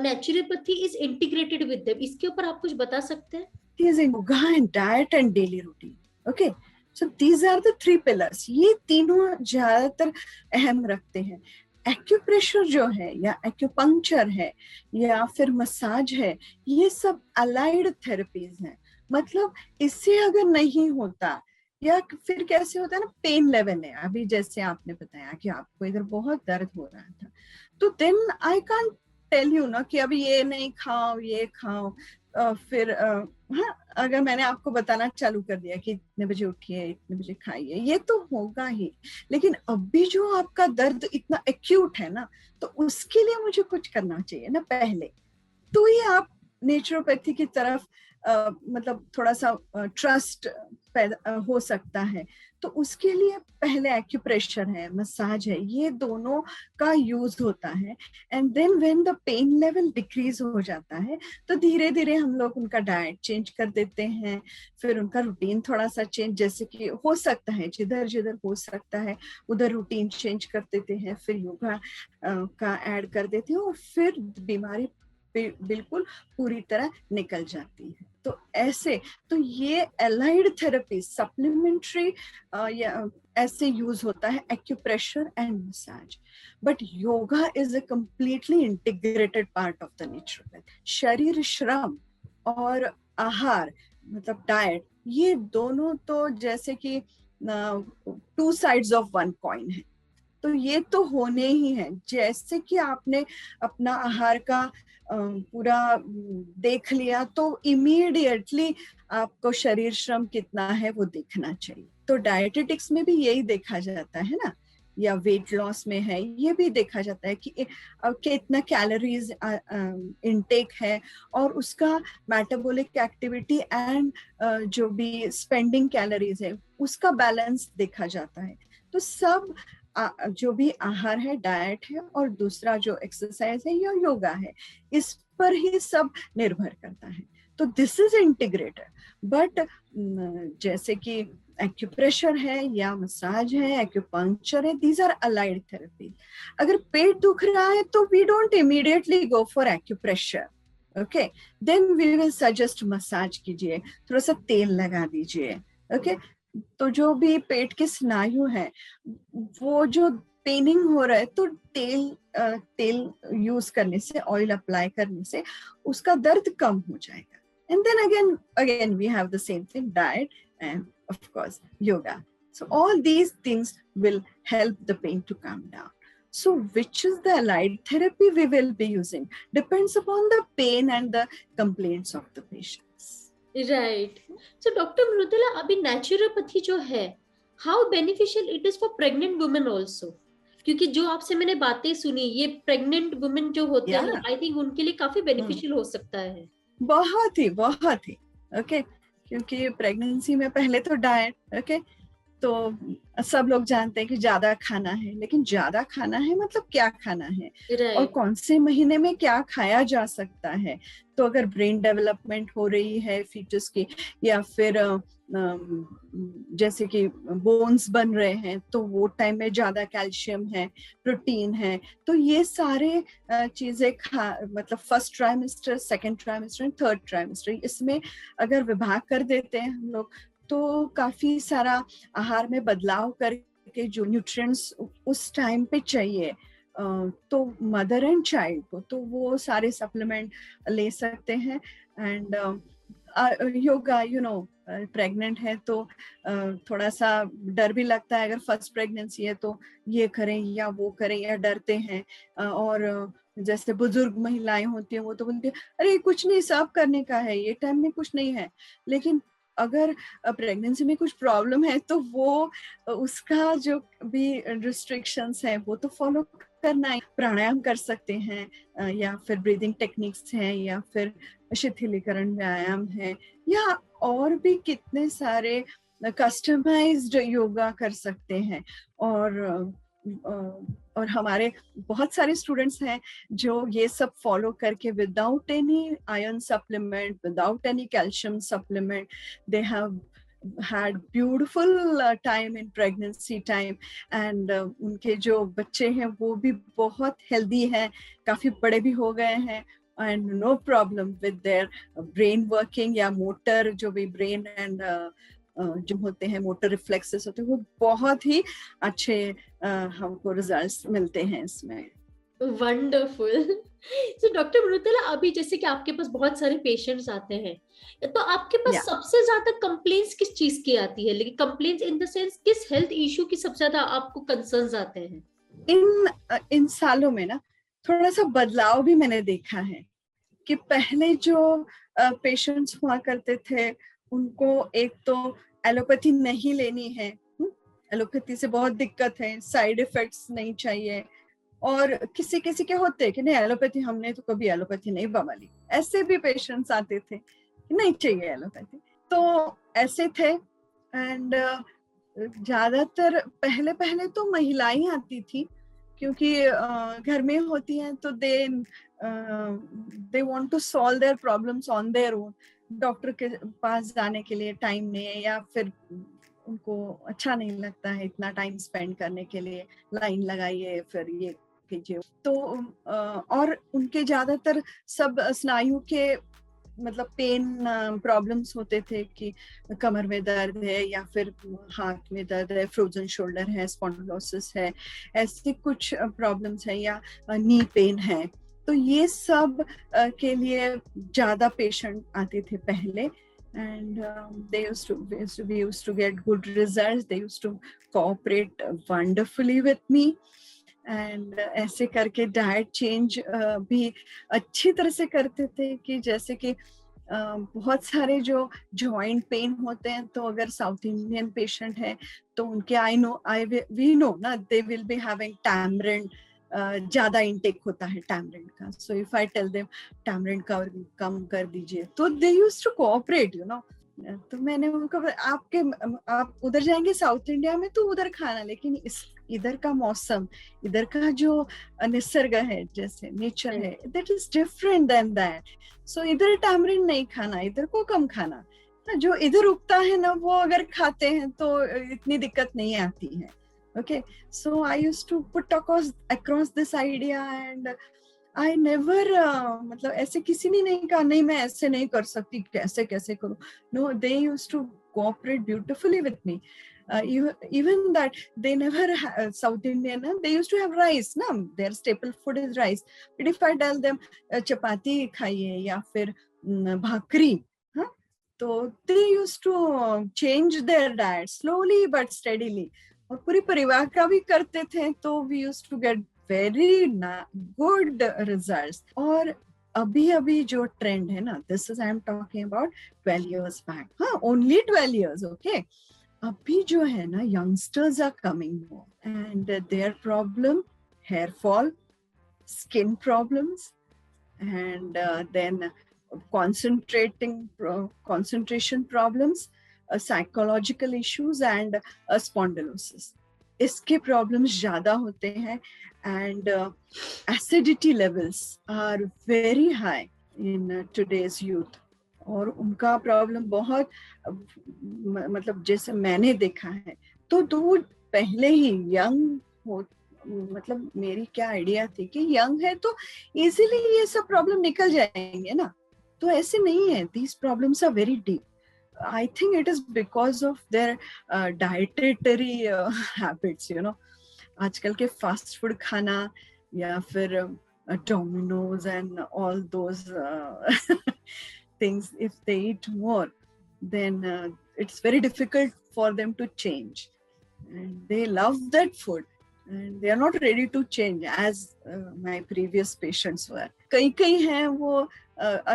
naturopathy is integrated with them, इसके ऊपर आप कुछ बता सकते हैं? These are yoga and diet and daily routine. Okay. So these are the 3 pillars. ये तीनों ज्यादातर अहम रखते हैं। एक्यूप्रेशर जो है या एक्यूपंक्चर है या फिर मसाज है, ये सब अलाइड थेरेपीज हैं। मतलब इससे अगर नहीं होता या फिर कैसे होता है ना, पेन लेवल है, अभी जैसे आपने बताया कि आपको इधर बहुत दर्द हो रहा था, तो then I can't tell you ना कि अभी ये नहीं खाओ ये खाओ। फिर हाँ, अगर मैंने आपको बताना चालू कर दिया कि इतने बजे उठिए इतने बजे खाइए, ये तो होगा ही। लेकिन अभी जो आपका दर्द इतना एक्यूट है ना, तो उसके लिए मुझे कुछ करना चाहिए ना पहले, तो ही आप नेचुरोपैथी की तरफ मतलब थोड़ा सा ट्रस्ट पैदा हो सकता है। तो उसके लिए पहले एक्यूप्रेशर है, मसाज है, ये दोनों का यूज होता है। And then when the pain level decrease हो जाता है, तो धीरे धीरे हम लोग उनका डाइट चेंज कर देते हैं, फिर उनका रूटीन थोड़ा सा चेंज, जैसे कि हो सकता है जिधर जिधर हो सकता है उधर रूटीन चेंज कर देते हैं, फिर योगा का ऐड कर देते हैं, और फिर बीमारी बिल्कुल पूरी तरह निकल जाती है। तो ऐसे, तो ये एलाइड थेरेपी सप्लीमेंट्री या ऐसे यूज होता है, acupressure and massage. But yoga is a completely integrated part of the naturopath. शरीर श्रम और आहार मतलब डाइट, ये दोनों तो जैसे कि two sides of one coin है, तो ये तो होने ही है। जैसे कि आपने अपना आहार का पूरा देख लिया, तो इमीडिएटली आपको शरीर श्रम कितना है वो देखना चाहिए। तो डायटेटिक्स में भी यही देखा जाता है ना, या वेट लॉस में है, ये भी देखा जाता है कि कितना कैलोरीज इनटेक है, और उसका मेटाबॉलिक एक्टिविटी एंड जो भी स्पेंडिंग कैलोरीज है उसका बैलेंस देखा जाता है। तो सब जो भी आहार है, डाइट है, और दूसरा जो एक्सरसाइज है या योगा है, इस पर ही सब निर्भर करता है। तो दिस इज इंटीग्रेटेड। बट जैसे कि एक्यूप्रेशर है या मसाज है, एक्यूपंक्चर है, दीज आर अलाइड थेरेपी। अगर पेट दुख रहा है तो we don't immediately go for acupressure, okay, then we will suggest massage कीजिए, थोड़ा सा तेल लगा दीजिए, ओके। तो जो भी पेट के स्नायु है, वो जो पेनिंग हो रहा है, तो तेल यूज करने से, ऑयल अप्लाई करने से उसका दर्द कम हो जाएगा। And then again we have the same thing, diet and of course yoga. So all these things will help the pain to calm down. So which is the allied therapy we will be using depends upon the pain and the complaints of the patients. Right. So doctor Mridula, अभी naturopathy जो है, how beneficial it is for pregnant women also? क्योंकि जो आपसे मैंने बातें सुनी, ये प्रेग्नेंट वुमेन जो होते Yeah. हैं, आई थिंक उनके लिए काफी बेनिफिशियल हो सकता है। बहुत ही ओके। क्योंकि प्रेगनेंसी में पहले तो डाइट, ओके, तो सब लोग जानते हैं कि ज्यादा खाना है, लेकिन ज्यादा खाना है मतलब क्या खाना है, और राइट। कौन से महीने में क्या खाया जा सकता है। तो अगर ब्रेन डेवलपमेंट हो रही है फीटस की, या फिर जैसे कि बोन्स बन रहे हैं, तो वो टाइम में ज्यादा कैल्शियम है, प्रोटीन है। तो ये सारे चीजें मतलब first trimester, second trimester and third trimester, इसमें अगर विभाग कर देते हैं हम लोग, तो काफी सारा आहार में बदलाव करके जो न्यूट्रिएंट्स उस टाइम पे चाहिए, तो मदर एंड चाइल्ड को, तो वो सारे सप्लीमेंट ले सकते हैं। एंड योगा, प्रेग्नेंट है तो थोड़ा सा डर भी लगता है, अगर फर्स्ट प्रेगनेंसी है तो ये करें या वो करें, या डरते हैं। और जैसे बुजुर्ग महिलाएं होती हैं, वो तो बोलती है अरे कुछ नहीं, सब करने का है, ये टाइम में कुछ नहीं है। लेकिन अगर प्रेगनेंसी में कुछ प्रॉब्लम है, तो वो उसका जो भी रिस्ट्रिक्शंस है वो तो फॉलो करना है। प्राणायाम कर सकते हैं, या फिर ब्रीदिंग टेक्निक्स हैं, या फिर शिथिलीकरण व्यायाम है, या और भी कितने सारे कस्टमाइज्ड योगा कर सकते हैं। और हमारे बहुत सारे स्टूडेंट्स हैं जो ये सब फॉलो करके without any iron supplement, without any calcium supplement, they have had beautiful time in pregnancy time, and उनके जो बच्चे हैं वो भी बहुत healthy हैं, काफी बड़े भी हो गए हैं, and no problem with their brain working या motor जो भी brain and जो होते हैं, मोटर रिफ्लेक्सेस होते हैं, वो बहुत ही अच्छे हमको रिजल्ट्स मिलते हैं इसमें। वंडरफुल। सो डॉक्टर मृदुला, अभी जैसे कि आपके पास बहुत सारे पेशेंट्स आते हैं, तो आपके पास या सबसे ज्यादा कंप्लेंट्स किस चीज की आती है? लेकिन कंप्लेंट्स इन द सेंस किस हेल्थ इशू की सबसे ज्यादा आपको कंसर्न्स आते हैं? इन सालों में ना थोड़ा सा बदलाव भी मैंने देखा है कि पहले जो पेशेंट्स हुआ करते थे, उनको एक तो एलोपैथी नहीं लेनी है, एलोपैथी से बहुत दिक्कत है, साइड इफेक्ट्स नहीं चाहिए, और किसी किसी के होते कि नहीं एलोपैथी, हमने तो कभी एलोपैथी नहीं बवाली, ऐसे भी पेशेंट्स आते थे कि नहीं चाहिए एलोपैथी। तो ऐसे थे। एंड ज्यादातर पहले पहले तो महिलाएं आती थी, क्योंकि घर में होती हैं, तो they want to solve their problems on their own. Doctor के पास जाने के लिए टाइम नहीं है, या फिर उनको अच्छा नहीं लगता है इतना टाइम स्पेंड करने के लिए, लाइन लगाइए फिर ये कीजिए। तो और उनके ज्यादातर सब स्नायु के मतलब पेन प्रॉब्लम्स होते थे कि कमर में दर्द है, या फिर हाथ में दर्द है, फ्रोजन शोल्डर है, स्पॉन्डिलोसिस है, ऐसे कुछ प्रॉब्लम्स है, या नी पेन है। तो ये सब के लिए ज्यादा पेशेंट आते थे पहले। And we used to get good results. They used to cooperate wonderfully with me. And ऐसे करके डाइट चेंज भी अच्छी तरह से करते थे, कि जैसे कि बहुत सारे जो जॉइंट पेन होते हैं, तो अगर साउथ इंडियन पेशेंट है तो उनके वी नो ना, they will be having tamarind, ज्यादा इंटेक होता है टैमरिंड का। So if I tell them tamarind का कम कर दीजिए, तो they used to cooperate, you know. तो मैंने उनको, आप उधर जाएंगे साउथ इंडिया में तो उधर खाना, लेकिन इधर का मौसम, इधर का जो निसर्ग है, जैसे नेचर है, that is different than that. So इधर टैमरिन नहीं खाना, इधर को कम खाना, जो इधर उगता है ना वो अगर खाते हैं तो इतनी दिक्कत नहीं आती है। Okay, so I used to put across this idea, and I never मतलब ऐसे किसी ने नहीं कहा नहीं मैं ऐसे नहीं कर सकती, कैसे कैसे करूं। No, they used to cooperate beautifully with me. Even that they never South Indian, they used to have rice na, their staple food is rice. But if I tell them chapati khaiye ya fir bhakri, तो they used to change their diet slowly but steadily, और पूरी परिवार का भी करते थे, तो we used to get very good results. और अभी अभी जो ट्रेंड है ना, this is I am talking about 12 years back, only 12 years, okay. अभी जो है ना, youngsters are coming more, and their problem, hair fall, skin problems, and then concentration problems, psychological issues, and spondylosis. इसके problems ज्यादा होते हैं, and acidity levels are very high in today's youth. और उनका प्रॉब्लम बहुत मतलब जैसे मैंने देखा है, तो वो पहले ही यंग हो, मतलब मेरी क्या आइडिया थी कि यंग है तो इजीली ये सब प्रॉब्लम निकल जाएंगे ना, तो ऐसे नहीं है. These problems are very deep. I think it is because of their dietary habits, you know. आजकल के फास्ट फूड खाना, या फिर Domino's and all those things, if they eat more, then it's very difficult for them to change, and they love that food and they are not ready to change as my previous patients were. कई हैं वो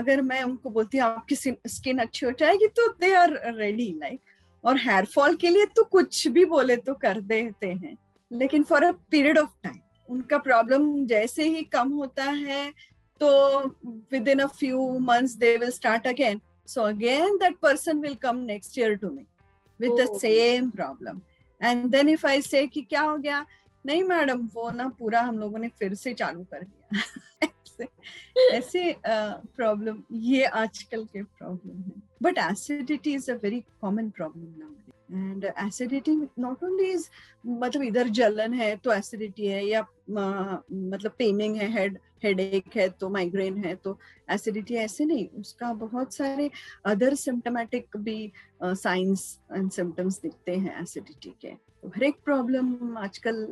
अगर मैं उनको बोलती हूँ आपकी skin अच्छी हो जाएगी, तो they are ready, like. और हेयर फॉल के लिए तो कुछ भी बोले तो कर देते हैं, लेकिन for a period of time उनका प्रॉब्लम जैसे ही कम होता है, so within a few months they will start again. So again that person will come next year to me with the same problem. And then if I say कि क्या हो गया, नहीं madam वो ना पूरा हम लोगों ने फिर से चालू कर दिया. ऐसे प्रॉब्लम ये आजकल के प्रॉब्लम है. But acidity is a very common problem now. And acidity not only is, मतलब इधर जलन है तो एसिडिटी है, या मतलब पेनिंग है, हेडेक है तो माइग्रेन है तो एसिडिटी, ऐसे नहीं, उसका बहुत सारे अदर सिम्टोमेटिक भी साइंस एंड सिम्टम्स दिखते हैं एसिडिटी के। तो हर एक प्रॉब्लम आजकल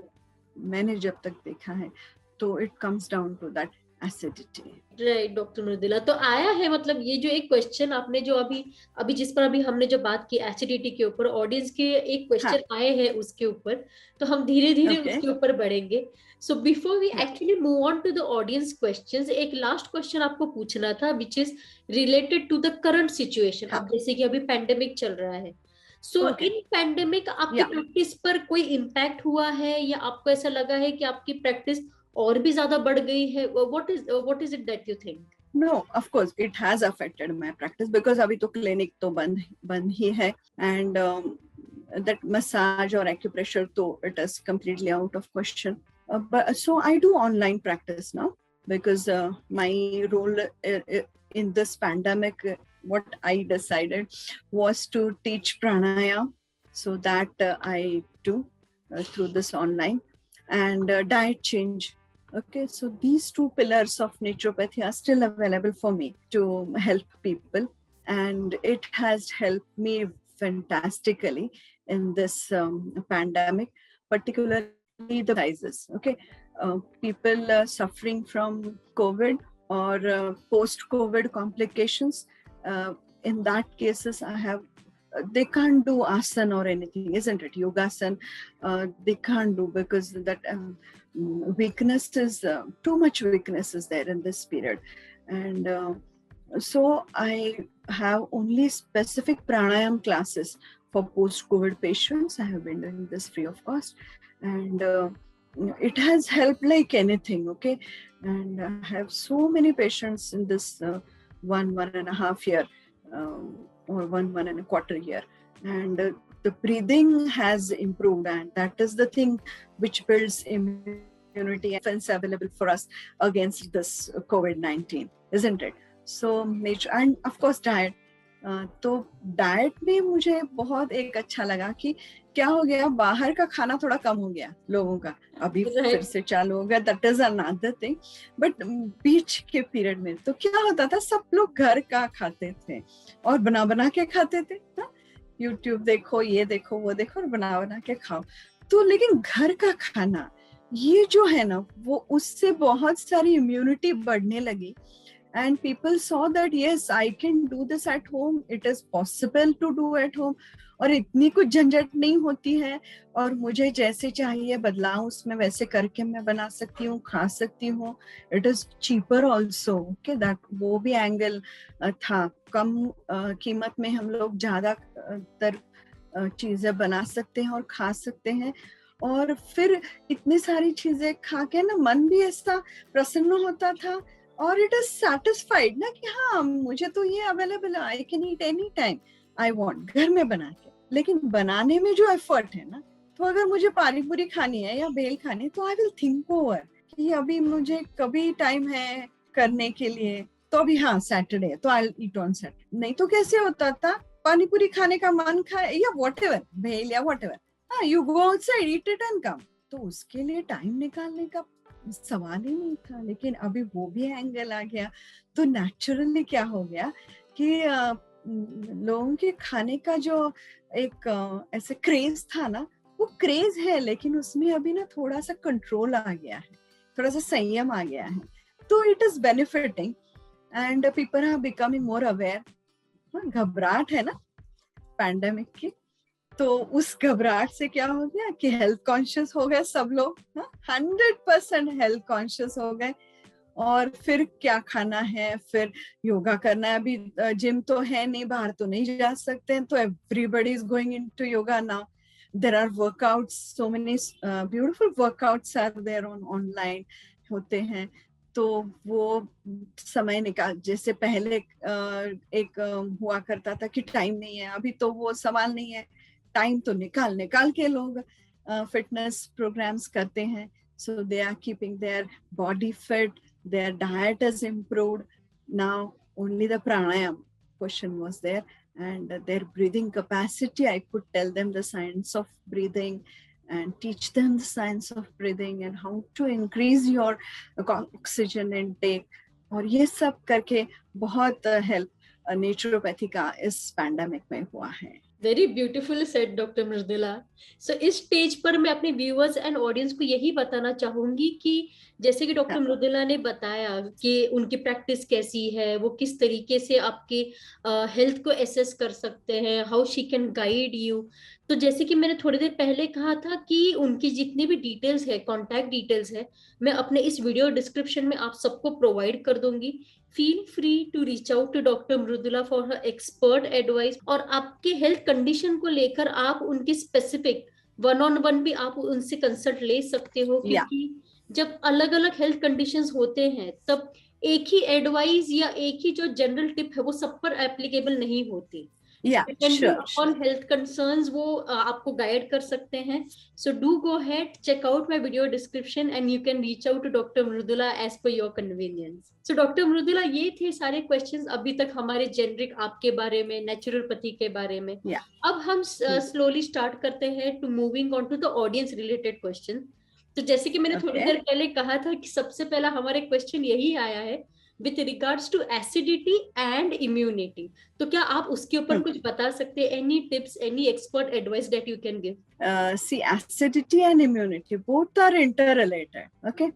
मैंने जब तक देखा है तो it comes down to that acidity. Right doctor Mridula, तो आया है मतलब ये जो एक क्वेश्चन आपने जो अभी अभी जिस पर अभी हमने जो बात की एसिडिटी के ऊपर, ऑडियंस के एक हाँ, क्वेश्चन आए हैं उसके ऊपर, तो हम धीरे धीरे ओके, उसके ऊपर बढ़ेंगे। सो बिफोर वी या actually move on to the audience questions, एक लास्ट क्वेश्चन आपको पूछना था which is related to the current situation. हाँ, अब जैसे कि अभी पेंडेमिक चल रहा है, सो ओके, इन पेंडेमिक आपकी या प्रैक्टिस पर कोई इम्पैक्ट हुआ है, या आपको ऐसा लगा है कि आपकी प्रैक्टिस और भी ज्यादा बढ़ गई है? What is it that you think? No, of course it has affected my practice because अभी तो क्लिनिक तो बंद ही है, and that massage or acupressure, so it is completely out of question. So I do online practice now because my role in this pandemic, what I decided was to teach pranayama, so that I do through this online, and diet change. Okay, so these two pillars of naturopathy are still available for me to help people, and it has helped me fantastically in this pandemic, particularly the sizes. Okay, people suffering from COVID or post-COVID complications. In that cases, I have. They can't do asana or anything, isn't it? Yogasan, they can't do because that weakness is too much weakness is there in this period, and so I have only specific pranayam classes for post-COVID patients. I have been doing this free of cost, and it has helped like anything. Okay, and I have so many patients in this 1.5 year, or one and a quarter year, and the breathing has improved, and that is the thing which builds immunity and defense available for us against this COVID-19, isn't it? So nature, and of course diet. तो diet में मुझे बहुत एक अच्छा लगा कि क्या हो गया, बाहर का खाना थोड़ा कम हो गया लोगों का, अभी फिर से चालू हो गया, that is another thing. But बीच के पीरियड में तो क्या होता था, सब लोग घर का खाते थे और बना बना के खाते थे, यूट्यूब देखो, ये देखो, वो देखो और बना बना के खाओ। तो लेकिन घर का खाना ये जो है ना, वो उससे बहुत सारी इम्यूनिटी बढ़ने लगी, and people saw that yes, I can do this at home, it is possible to do at home, और इतनी कुछ झंझट नहीं होती है, और मुझे जैसे चाहिए बदलाव उसमें वैसे करके मैं बना सकती हूँ, खा सकती हूँ। It is cheaper also, okay, that वो भी एंगल था, कम कीमत में हम लोग ज्यादा चीजें बना सकते हैं और खा सकते हैं, और फिर इतनी सारी चीजें खा के ना मन भी ऐसा प्रसन्न होता था, और इट इज सेटिस्फाइड ना कि हाँ मुझे तो ये अवेलेबल है, I can eat any time I want, घर में बना के। लेकिन बनाने में जो एफर्ट है ना, तो अगर मुझे पानी पूरी खानी है या बेल खानी है तो आई विल थिंक ओवर कि अभी मुझे कभी टाइम है करने के लिए, तो अभी हाँ सैटरडे तो आई ईट ऑन सैटरडे। नहीं तो कैसे होता था, पानी पूरी खाने का मन खाए या व्हाटएवर, भेल या व्हाटएवर, हाँ you go outside, eat it and come, तो उसके लिए टाइम निकालने का सवाल ही नहीं था। लेकिन अभी वो भी एंगल आ गया, तो नेचुरली क्या हो गया कि लोगों के खाने का जो एक ऐसे क्रेज था ना, वो क्रेज है, लेकिन उसमें अभी ना थोड़ा सा कंट्रोल आ गया है, थोड़ा सा संयम आ गया है, तो it is benefiting and people are becoming more aware. घबराहट है ना पैंडेमिक की, तो उस घबराहट से क्या हो गया कि हेल्थ कॉन्शियस हो गए सब लोग, 100% हेल्थ कॉन्शियस हो गए, और फिर क्या खाना है, फिर योगा करना है। अभी जिम तो है नहीं, बाहर तो नहीं जा सकते हैं, तो everybody is going into yoga now. There are workouts, so many beautiful workouts are there online होते हैं, तो वो समय निकाल, जैसे पहले एक हुआ करता था कि टाइम नहीं है, अभी तो वो सवाल नहीं है, टाइम तो निकाल के लोग फिटनेस प्रोग्राम्स करते हैं, so they are keeping their body fit, their diet is improved. Now only the pranayam question was there, and their breathing capacity. I could tell them the science of breathing and teach them the science of breathing and how to increase your oxygen intake. और ये सब करके बहुत help naturopathy का इस pandemic में हुआ है. Very beautiful said doctor Mridula. So इस स्टेज पर मैं अपने व्यूअर्स एंड ऑडियंस को यही बताना चाहूंगी कि जैसे कि डॉक्टर मृदुला ने बताया कि उनकी प्रैक्टिस कैसी है, वो किस तरीके से आपके हेल्थ को एसेस कर सकते हैं, how she can guide you. तो जैसे कि मैंने थोड़ी देर पहले कहा था कि उनकी जितनी भी डिटेल्स है, कॉन्टैक्ट डिटेल्स है, मैं अपने इस वीडियो डिस्क्रिप्शन में आप सबको प्रोवाइड कर दूंगी. Feel free to reach out to doctor Mridula for her expert advice. और आपके हेल्थ कंडीशन को लेकर आप उनकी स्पेसिफिक वन ऑन वन भी आप उनसे कंसल्ट ले सकते हो, क्योंकि जब अलग अलग हेल्थ कंडीशंस होते हैं तब एक ही एडवाइस या एक ही जो जनरल टिप है वो सब पर एप्लीकेबल नहीं होती. ऑन हेल्थ कंसर्न्स वो आपको गाइड कर सकते हैं. So do go ahead, check out my video description and you can reach out to doctor Mridula as per your convenience. So doctor Mridula, ये थे सारे क्वेश्चंस अभी तक हमारे जेनरिक आपके बारे में, नेचुरोपैथी के बारे में. अब हम स्लोली स्टार्ट करते हैं to moving on to the audience related question. तो जैसे कि मैंने थोड़ी देर पहले कहा था कि सबसे पहला हमारे क्वेश्चन यही आया है with regards to acidity and immunity. तो क्या आप उसके ऊपर कुछ बता सकते हैं? Any tips, any expert advice that you can give? See, acidity and immunity both are interrelated. Okay,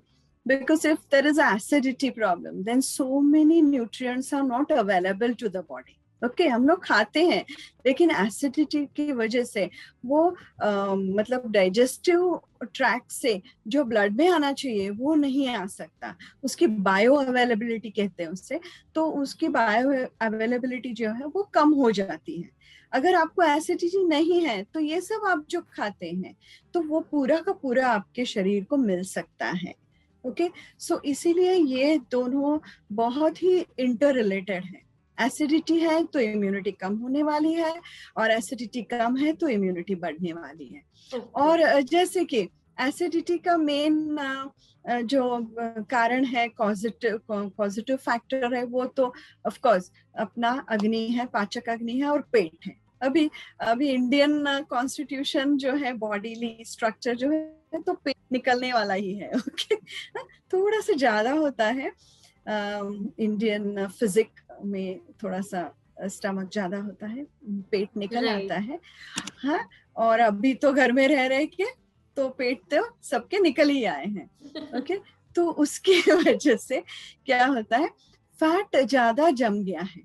because if there is an acidity problem, then so many nutrients are not available to the body. Okay, हम लोग खाते हैं लेकिन acidity की वजह से वो मतलब डाइजेस्टिव ट्रैक्ट से जो ब्लड में आना चाहिए वो नहीं आ सकता. उसकी बायो अवेलेबिलिटी कहते हैं उससे. तो उसकी बायो अवेलेबिलिटी जो है वो कम हो जाती है. अगर आपको एसिडिटी नहीं है तो ये सब आप जो खाते हैं तो वो पूरा का पूरा आपके शरीर को मिल सकता है. ओके, सो इसीलिए ये दोनों बहुत ही इंटर रिलेटेड है. एसिडिटी है तो इम्यूनिटी कम होने वाली है और एसिडिटी कम है तो इम्यूनिटी बढ़ने वाली है. और जैसे कि एसिडिटी का मेन जो कारण है, पॉजिटिव फैक्टर है, वो तो ऑफ कोर्स अपना अग्नि है, पाचक अग्नि है और पेट है. अभी इंडियन कॉन्स्टिट्यूशन जो है, बॉडीली स्ट्रक्चर जो है, तो पेट निकलने वाला ही है. ओके, थोड़ा सा ज्यादा होता है इंडियन फिजिक में, थोड़ा सा स्टमक ज्यादा होता है, पेट निकल आता है. हाँ, और अभी तो घर में रह रहे के तो पेट तो सबके निकल ही आए हैं. ओके, तो उसकी वजह से क्या होता है, फैट ज्यादा जम गया है.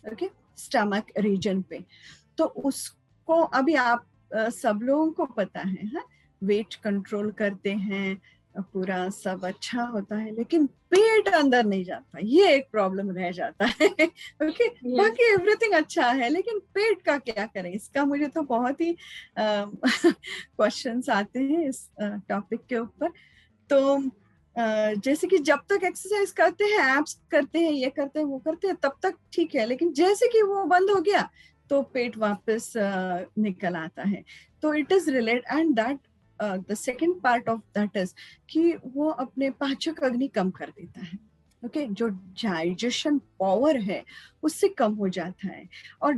ओके, स्टमक रीजन पे. तो उसको अभी आप सब लोगों को पता है, हाँ, वेट कंट्रोल करते हैं, पूरा सब अच्छा होता है, लेकिन पेट अंदर नहीं जाता. ये एक प्रॉब्लम रह जाता है. ओके, बाकी एवरीथिंग अच्छा है, लेकिन पेट का क्या करें, इसका मुझे तो बहुत ही क्वेश्चंस आते हैं इस टॉपिक के ऊपर. तो जैसे कि जब तक एक्सरसाइज करते हैं, एब्स करते हैं, ये करते हैं, वो करते हैं, तब तक ठीक है, लेकिन जैसे कि वो बंद हो गया तो पेट वापस निकल आता है. तो it is relate and that the second part of that is कि वो अपने पाचक अग्नि कम कर देता है. ओके, जो डाइजेशन पावर है उससे कम हो जाता है. और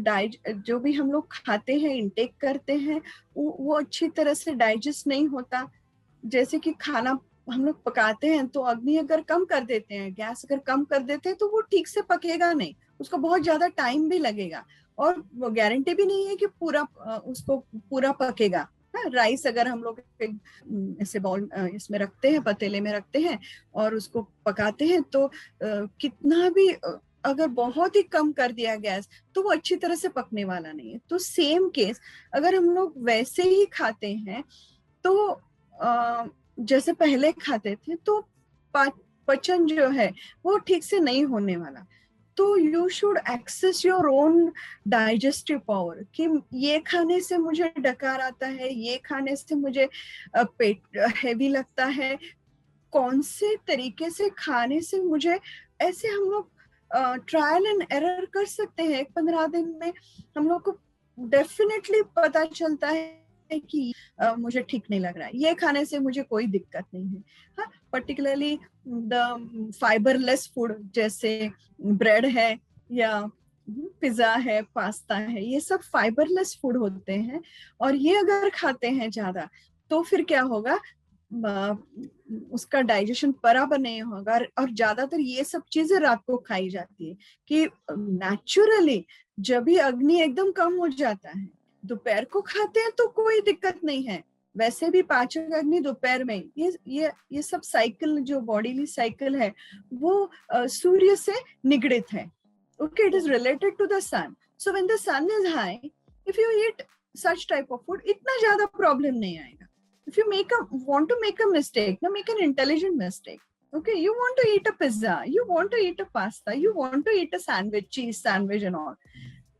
जो भी हम लोग खाते हैं, इंटेक करते हैं, वो अच्छी तरह से डाइजेस्ट नहीं होता. जैसे कि खाना हम लोग पकाते हैं तो अग्नि अगर कम कर देते हैं, गैस अगर कम कर देते हैं, तो वो ठीक से पकेगा नहीं, उसको बहुत ज्यादा टाइम भी लगेगा और वो गारंटी भी नहीं है कि उसको पूरा पकेगा. राइस अगर हम लोग ऐसे बाउल इसमें रखते हैं, पतीले में रखते हैं और उसको पकाते हैं, तो कितना भी अगर बहुत ही कम कर दिया गैस तो वो अच्छी तरह से पकने वाला नहीं है. तो सेम केस अगर हम लोग वैसे ही खाते हैं तो जैसे पहले खाते थे तो पचन जो है वो ठीक से नहीं होने वाला. तो you should access your own digestive power कि ये खाने से मुझे डकार आता है, ये खाने से मुझे पेट हैवी लगता है, कौन से तरीके से खाने से मुझे, ऐसे हम लोग ट्रायल एंड एरर कर सकते हैं. 15 दिन में हम लोग को डेफिनेटली पता चलता है कि मुझे ठीक नहीं लग रहा है, ये खाने से मुझे कोई दिक्कत नहीं है. हाँ, पर्टिकुलरली द फाइबरलेस फूड जैसे ब्रेड है या पिज्जा है, पास्ता है, ये सब फाइबरलेस फूड होते हैं, और ये अगर खाते हैं ज्यादा तो फिर क्या होगा, उसका डाइजेशन बराबर नहीं होगा। और ज्यादातर ये सब चीजें रात को खाई जाती है कि नेचुरली जब भी अग्नि एकदम कम हो जाता है, दोपहर को खाते हैं तो कोई दिक्कत नहीं है। वैसे भी पाचक अग्नि दोपहर में, ये सब साइकिल जो बॉडीली साइकिल है वो सूर्य से निगड़ित है। Okay, it is related to the sun. So when the sun is high, if you eat such type of food, इतना ज्यादा problem नहीं आएगा. If you want to make a mistake, now make an intelligent mistake. Okay, you want to eat a pizza, you want to eat a pasta, you want to eat a sandwich, cheese sandwich and all.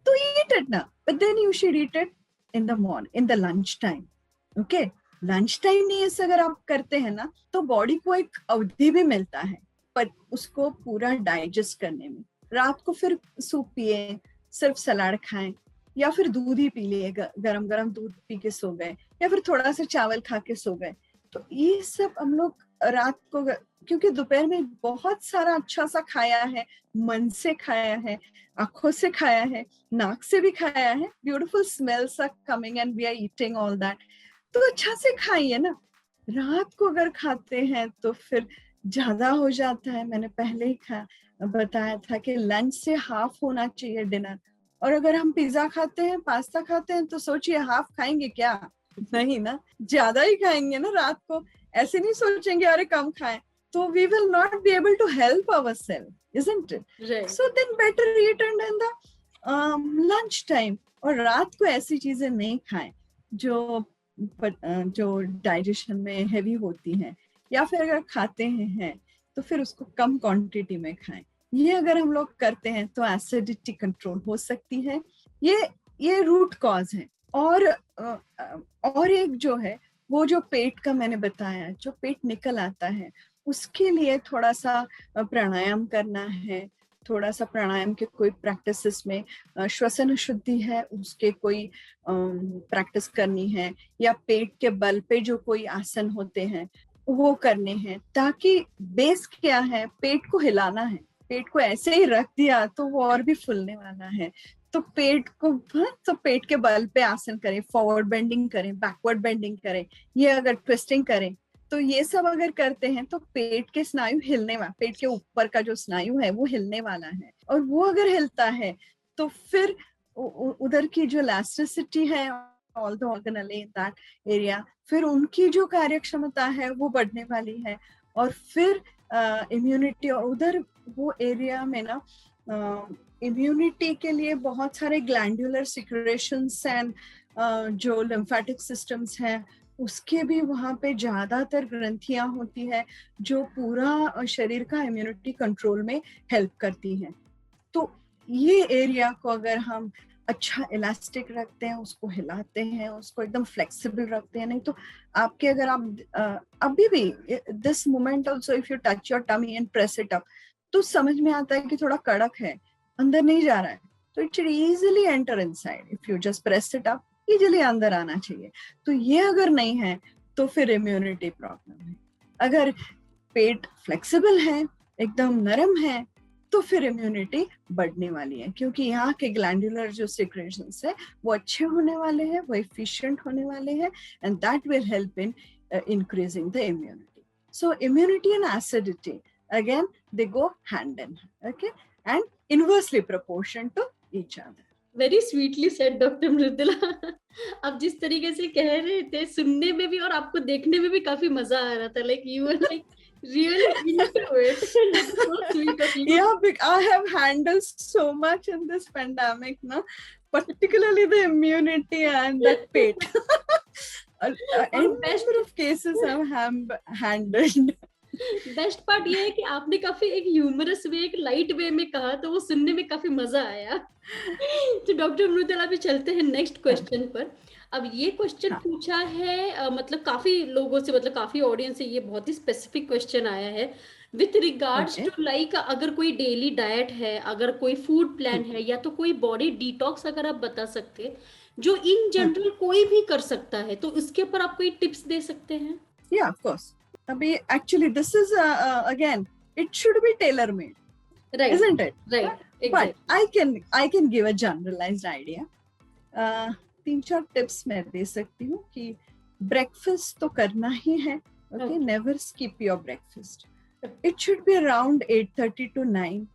So eat it now, but then you should eat it in the morning, in the lunch time. Okay, lunch time नहीं ऐसा अगर आप करते हैं ना, तो body को एक अवधि भी मिलता है पर उसको पूरा डाइजेस्ट करने में। रात को फिर सूप पिए, सिर्फ सलाद खाएं, या फिर दूध ही पी लिए, गरम गरम दूध पी के सो गए, या फिर थोड़ा सा चावल खा के सो गए। तो ये सब हम लोग रात को, क्योंकि दोपहर में बहुत सारा अच्छा सा खाया है, मन से खाया है, आंखों से खाया है, नाक से भी खाया है, beautiful smells are coming and we are eating all that, तो अच्छा से खाइए ना। रात को अगर खाते हैं तो फिर ज्यादा हो जाता है। मैंने पहले ही बताया था कि लंच से हाफ होना चाहिए डिनर, और अगर हम पिज्जा खाते हैं, पास्ता खाते हैं, तो सोचिए हाफ खाएंगे क्या? नहीं ना, ज्यादा ही खाएंगे ना रात को। ऐसे नहीं सोचेंगे अरे कम खाएं, तो we will not be able to help ourselves, isn't it? Right. So then better eat in the lunch time, और रात को ऐसी चीजें नहीं खाएं जो डाइजेशन में हेवी होती हैं, या फिर अगर खाते हैं तो फिर उसको कम क्वांटिटी में खाएं। ये अगर हम लोग करते हैं तो एसिडिटी कंट्रोल हो सकती है। ये रूट कॉज है। और एक जो है वो जो पेट का मैंने बताया, जो पेट निकल आता है, उसके लिए थोड़ा सा प्राणायाम करना है। थोड़ा सा प्राणायाम के कोई प्रैक्टिसेस में श्वसन शुद्धि है उसके कोई प्रैक्टिस करनी है, या पेट के बल पे जो कोई आसन होते हैं वो करने हैं, ताकि बेस क्या है, पेट को हिलाना है। पेट को ऐसे ही रख दिया तो वो और भी फूलने वाला है। तो पेट के बल पे आसन करें, फॉरवर्ड बेंडिंग करें, बैकवर्ड बेंडिंग करें, ये अगर ट्विस्टिंग करें, तो ये सब अगर करते हैं तो पेट के स्नायु हिलने वाला, पेट के ऊपर का जो स्नायु है वो हिलने वाला है। और वो अगर हिलता है तो फिर उधर की जो इलास्टिसिटी है, all the organelle in that area, फिर उनकी जो कार्यक्षमता है वो बढ़ने वाली है। और फिर इम्यूनिटी, और उधर वो एरिया में ना इम्यूनिटी के लिए बहुत सारे ग्लैंडुलर सिक्रेशंस एंड जो लिम्फेटिक सिस्टम्स हैं उसके भी वहाँ पे ज्यादातर ग्रंथियां होती है जो पूरा शरीर का इम्यूनिटी कंट्रोल में हेल्प करती हैं। तो ये एरिया को अगर हम अच्छा इलास्टिक रखते हैं, उसको हिलाते हैं, उसको एकदम फ्लेक्सिबल रखते हैं, नहीं तो आपके अगर आप अभी भी this moment also if you touch your tummy and press it up, तो समझ में आता है कि थोड़ा कड़क है, अंदर नहीं जा रहा है, तो it should easily enter inside. If you just press it up, easily अंदर आना चाहिए। तो ये अगर नहीं है तो फिर इम्यूनिटी प्रॉब्लम है। अगर पेट फ्लेक्सिबल है, एकदम नरम है, तो फिर इम्यूनिटी बढ़ने वाली है, क्योंकि यहाँ के ग्लैंडुलर जो सिक्रेशंस है वो अच्छे होने वाले हैं, वो एफिशिएंट होने वाले हैं, and that will help in increasing the immunity. So immunity and acidity, again, they go hand in hand, okay, and inversely proportion to each other. Very sweetly said doctor Mridula. आप जिस तरीके से कह रहे थे सुनने में भी और आपको देखने में भी काफी मजा आ रहा था, like you were like really into it. That's so sweet of you. Yeah, I have handled so much in this pandemic, no? Particularly the immunity and that pet. In best of cases I've handled. Best part ये है कि आपने काफी एक humorous way, एक light वे में कहा, तो वो सुनने में काफी मजा आया। तो डॉक्टर मृदुला अभी चलते हैं नेक्स्ट क्वेश्चन पर। अब ये क्वेश्चन पूछा है मतलब काफी लोगों से, मतलब काफी ऑडियंस से ये बहुत ही स्पेसिफिक क्वेश्चन आया है विथ रिगार्ड्स टू लाइक अगर कोई डेली डाइट है, अगर कोई फूड प्लान है, या तो कोई बॉडी डिटॉक्स अगर आप बता सकते जो इन जनरल कोई भी कर सकता है, तो उसके ऊपर आप कोई टिप्स दे सकते हैं? Yeah, of course. Actually, this is again, it should be tailor-made, right? Isn't it? Right. but I can give a generalized idea. 3-4 tips मैं दे सकती हूँ कि ब्रेकफास्ट तो करना ही है. Okay, never skip your breakfast. It should be around 8:30 to 9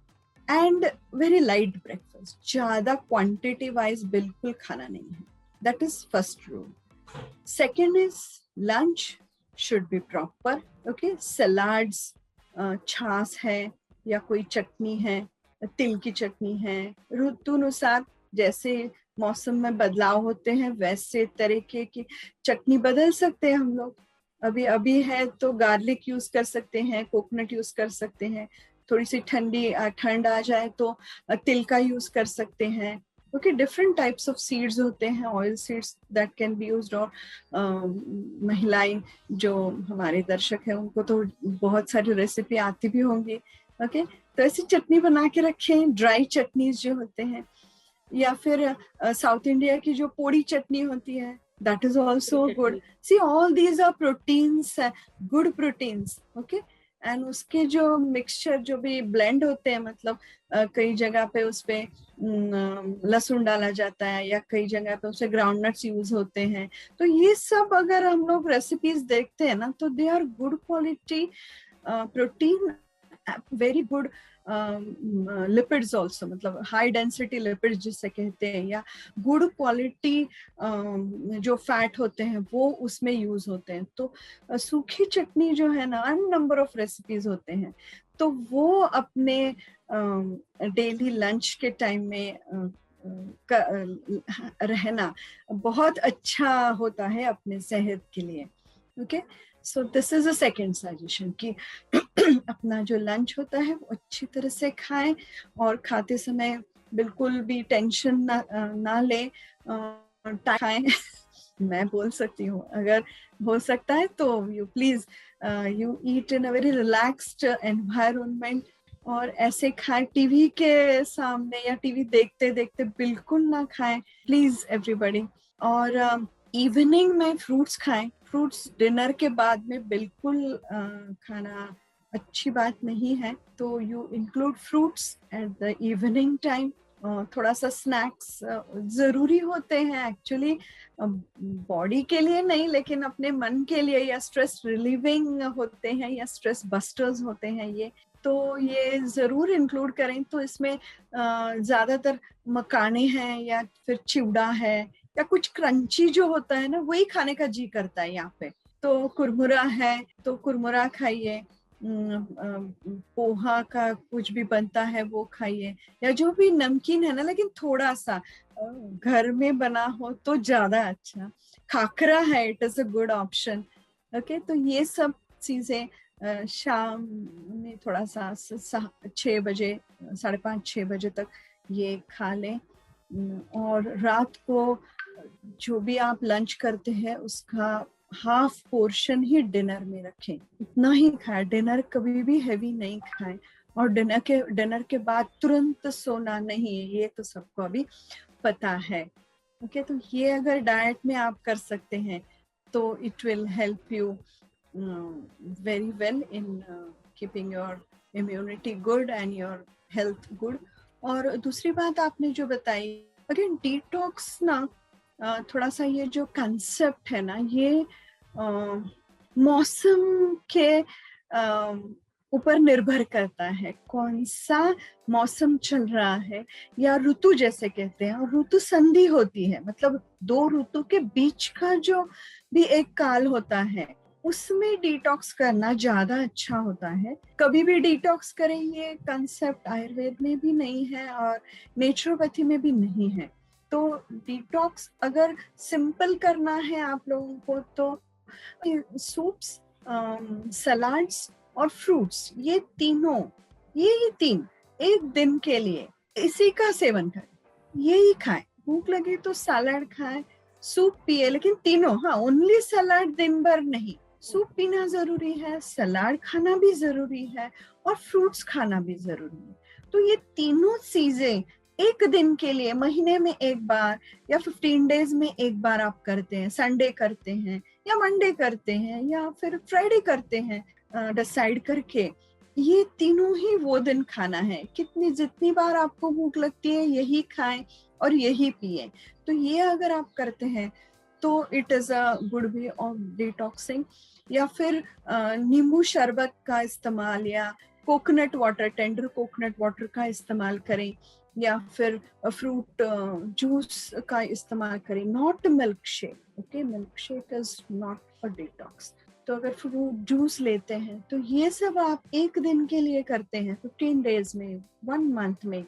and very light breakfast. ज़्यादा quantity wise बिल्कुल खाना नहीं है. That is first rule. Second is lunch should be proper. Okay, salads, छाछ है या कोई चटनी है, तिल की चटनी है, ऋतुनुसार जैसे मौसम में बदलाव होते हैं वैसे तरीके की चटनी बदल सकते हैं हम लोग. अभी है तो गार्लिक यूज कर सकते हैं, कोकोनट यूज कर सकते हैं. थोड़ी सी ठंड आ जाए तो तिल का यूज कर सकते हैं. Okay, different types of seeds होते हैं, oil seeds that can be used. और महिलाएं जो हमारे दर्शक हैं उनको तो बहुत सारी रेसिपी आती भी होंगी. ओके, तो ऐसी चटनी बना के रखें. ड्राई चटनीज जो होते हैं, या फिर साउथ इंडिया की जो पोड़ी चटनी होती है, that is also good. See, all these are proteins, good proteins. Okay, and उसके जो मिक्सचर जो भी ब्लेंड होते हैं, मतलब कई जगह पे उस पे लहसुन डाला जाता है या कई जगह पे उससे ग्राउंडनट्स यूज होते हैं. तो ये सब अगर हम लोग रेसिपीज देखते हैं ना, तो they are good quality protein, very good lipids also, मतलब हाई डेंसिटी लिपिड्स जिसे कहते हैं, या गुड क्वालिटी जो फैट होते हैं वो उसमें यूज होते हैं. तो सूखी चटनी जो है ना, नंबर ऑफ रेसिपीज होते हैं, तो वो अपने डेली लंच के टाइम में रहना बहुत अच्छा होता है अपने सेहत के लिए. Okay, so this is a second suggestion कि अपना जो लंच होता है वो अच्छी तरह से खाएं, और खाते समय बिल्कुल भी टेंशन ना ले, खाएं. मैं बोल सकती हूँ, अगर हो सकता है तो you please you eat in a very relaxed environment, और ऐसे खाएं टीवी के सामने या टीवी देखते देखते बिल्कुल ना खाएं, प्लीज एवरीबॉडी. और इवनिंग में फ्रूट्स खाएं. फ्रूट्स डिनर के बाद में बिल्कुल खाना अच्छी बात नहीं है, तो you include fruits at the evening time. थोड़ा सा स्नैक्स जरूरी होते हैं एक्चुअली, बॉडी के लिए नहीं लेकिन अपने मन के लिए, या स्ट्रेस रिलीविंग होते हैं या स्ट्रेस बस्टर्स होते हैं ये, तो ये जरूर इंक्लूड करें. तो इसमें ज्यादातर मखाने हैं या फिर चिवड़ा है या कुछ क्रंची जो होता है ना, वही खाने का जी करता है यहाँ पे. तो कुरमुरा है तो कुरमुरा खाइए, पोहा का कुछ भी बनता है वो खाइए, या जो भी नमकीन है ना, लेकिन थोड़ा सा घर में बना हो तो ज्यादा अच्छा. खाखरा है, it is a good option. Okay, तो ये सब चीजें शाम में थोड़ा सा 6 बजे, 5:30-6 बजे तक ये खा लें. और रात को जो भी आप लंच करते हैं उसका हाफ पोर्शन ही डिनर में रखें, इतना ही खाएं. डिनर कभी भी हैवी नहीं खाएं, और डिनर के बाद तुरंत सोना नहीं, ये तो सबको अभी पता है. ओके, तो ये अगर डाइट में आप कर सकते हैं तो it will help you very well in keeping your immunity good and your health good. और दूसरी बात आपने जो बताई, अगेन डिटॉक्स ना, थोड़ा सा ये जो कंसेप्ट है ना, ये मौसम के ऊपर निर्भर करता है. कौन सा मौसम चल रहा है, या ऋतु जैसे कहते हैं, और ऋतु संधि होती है, मतलब 2 ऋतु के बीच का जो भी एक काल होता है, उसमें डिटॉक्स करना ज्यादा अच्छा होता है. कभी भी डिटॉक्स करें, ये कंसेप्ट आयुर्वेद में भी नहीं है और नेचुरोपैथी में भी नहीं है. तो डिटॉक्स अगर सिंपल करना है आप लोगों को, तो सूप्स, सलाड्स और फ्रूट्स, ये तीन एक दिन के लिए इसी का सेवन करें. यही खाएं, भूख लगे तो सलाड खाएं, सूप पिए, लेकिन तीनों, हाँ, ओनली सलाड दिन भर नहीं. सूप पीना जरूरी है, सलाड खाना भी जरूरी है, और फ्रूट्स खाना भी जरूरी है. तो ये तीनों चीजें एक दिन के लिए, महीने में एक बार या 15 डेज में एक बार आप करते हैं. संडे करते हैं या मंडे करते हैं या फिर फ्राइडे करते हैं, डिसाइड करके ये तीनों ही वो दिन खाना है, जितनी बार आपको भूख लगती है यही खाएं और यही पिए। तो ये अगर आप करते हैं तो it is a good way of detoxing. या फिर नींबू शरबत का इस्तेमाल या coconut water, tender coconut water का इस्तेमाल करें, या फिर फ्रूट जूस का इस्तेमाल करें, not milk shake. Okay, milk shake is not a detox. तो अगर फ्रूट जूस लेते हैं तो ये सब आप एक दिन के लिए करते हैं, 15 डेज में, 1 मंथ में,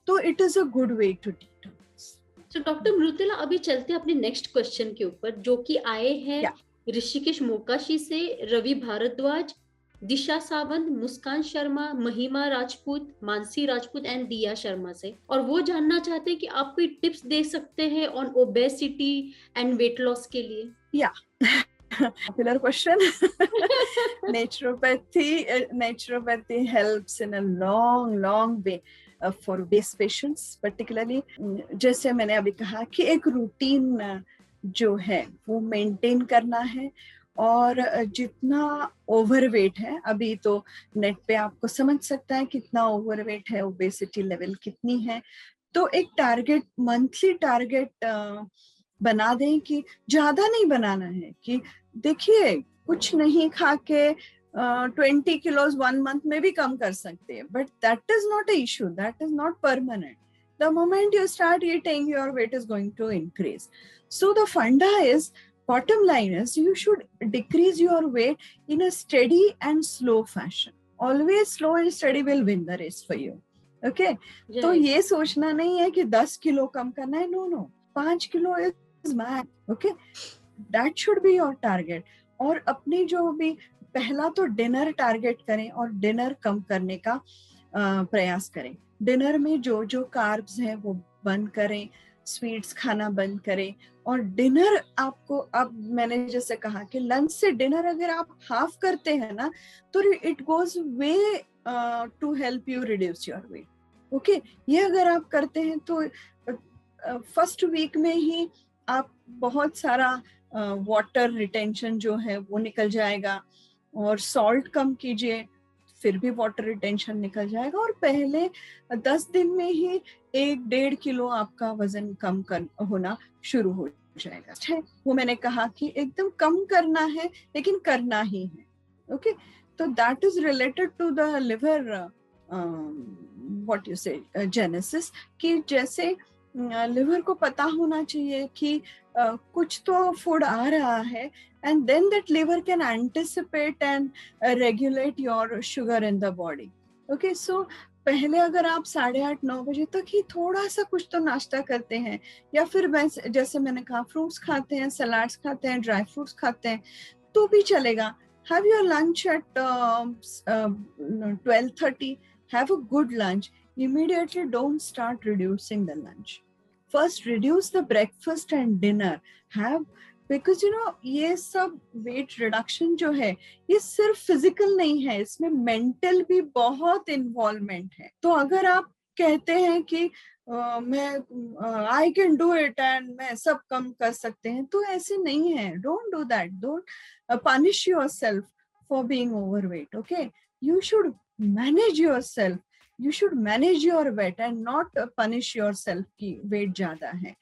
तो it is a good way to detox. तो डॉक्टर मृदुला, अभी चलते हैं अपने नेक्स्ट क्वेश्चन के ऊपर, जो कि आए हैं या ऋषिकेश मोकाशी से, रवि भारद्वाज, दिशा सावंत, मुस्कान शर्मा, महिमा राजपूत, मानसी राजपूत एंड दिया शर्मा से। और वो जानना चाहते हैं कि आप कोई टिप्स दे सकते हैं on obesity and weight loss के लिए। या popular question. Naturopathy helps in a long way for obese patients particularly. जैसे मैंने अभी कहा कि एक रूटीन जो है वो मेंटेन करना है, और जितना ओवरवेट है, अभी तो नेट पे आपको समझ सकता है कितना ओवरवेट है, ओबेसिटी लेवल कितनी है। तो एक टारगेट, मंथली टारगेट बना दें कि ज्यादा नहीं बनाना है, कि देखिए कुछ नहीं खा के 20 किलोज 1 मंथ में भी कम कर सकते हैं, but that is not a issue, that is not permanent. The moment you start eating, your weight is going to increase. So the funda is, bottom line is, you should decrease your weight in a steady and slow fashion. Always slow and steady will win the race for you. Okay? तो ये सोचना नहीं है कि 10 kilo कम करना है, no, 5 kilo is max. Okay? That should be your target. और अपनी जो भी, पहला तो डिनर टारगेट करें और डिनर कम करने का प्रयास करें। डिनर में जो जो कार्ब्स हैं वो बंद करें, स्वीट्स खाना बंद करें। और डिनर आपको, अब मैंने जैसे कहा कि लंच से डिनर अगर आप हाफ करते हैं ना, तो it goes way to help you reduce your weight. Okay, ये अगर आप करते हैं तो फर्स्ट वीक में ही आप बहुत सारा वाटर रिटेंशन जो है वो निकल जाएगा, और सॉल्ट कम कीजिए, फिर भी वाटर रिटेंशन निकल जाएगा, और पहले 10 दिन में ही 1-1.5 किलो आपका वजन कम होना शुरू हो जाएगा। वो मैंने कहा कि एकदम कम करना है, लेकिन करना ही है। ओके, तो that is related to the liver what you say genesis, कि जैसे लिवर को पता होना चाहिए कि कुछ तो फूड आ रहा है, and then that liver can anticipate and regulate your sugar in the body. Okay, so पहले अगर आप 8:30-9 बजे तक ही थोड़ा सा कुछ तो नाश्ता करते हैं, या फिर जैसे मैंने कहा फ्रूट्स खाते हैं, सलाड्स खाते हैं, ड्राई फ्रूट्स खाते हैं, तो भी चलेगा. Have your lunch at 12:30. Have a good lunch. Immediately don't start reducing the lunch. First reduce the breakfast and dinner. Have, because ये सब वेट रिडक्शन जो है ये सिर्फ फिजिकल नहीं है, इसमें मेंटल भी बहुत इन्वॉल्वमेंट है. तो अगर आप कहते हैं कि मैं I can do it and मैं सब कम कर सकते हैं, तो ऐसे नहीं है. Don't do that. Don't punish yourself for being overweight. Okay, you should manage yourself, you should manage your weight and not punish yourself कि वेट ज्यादा है.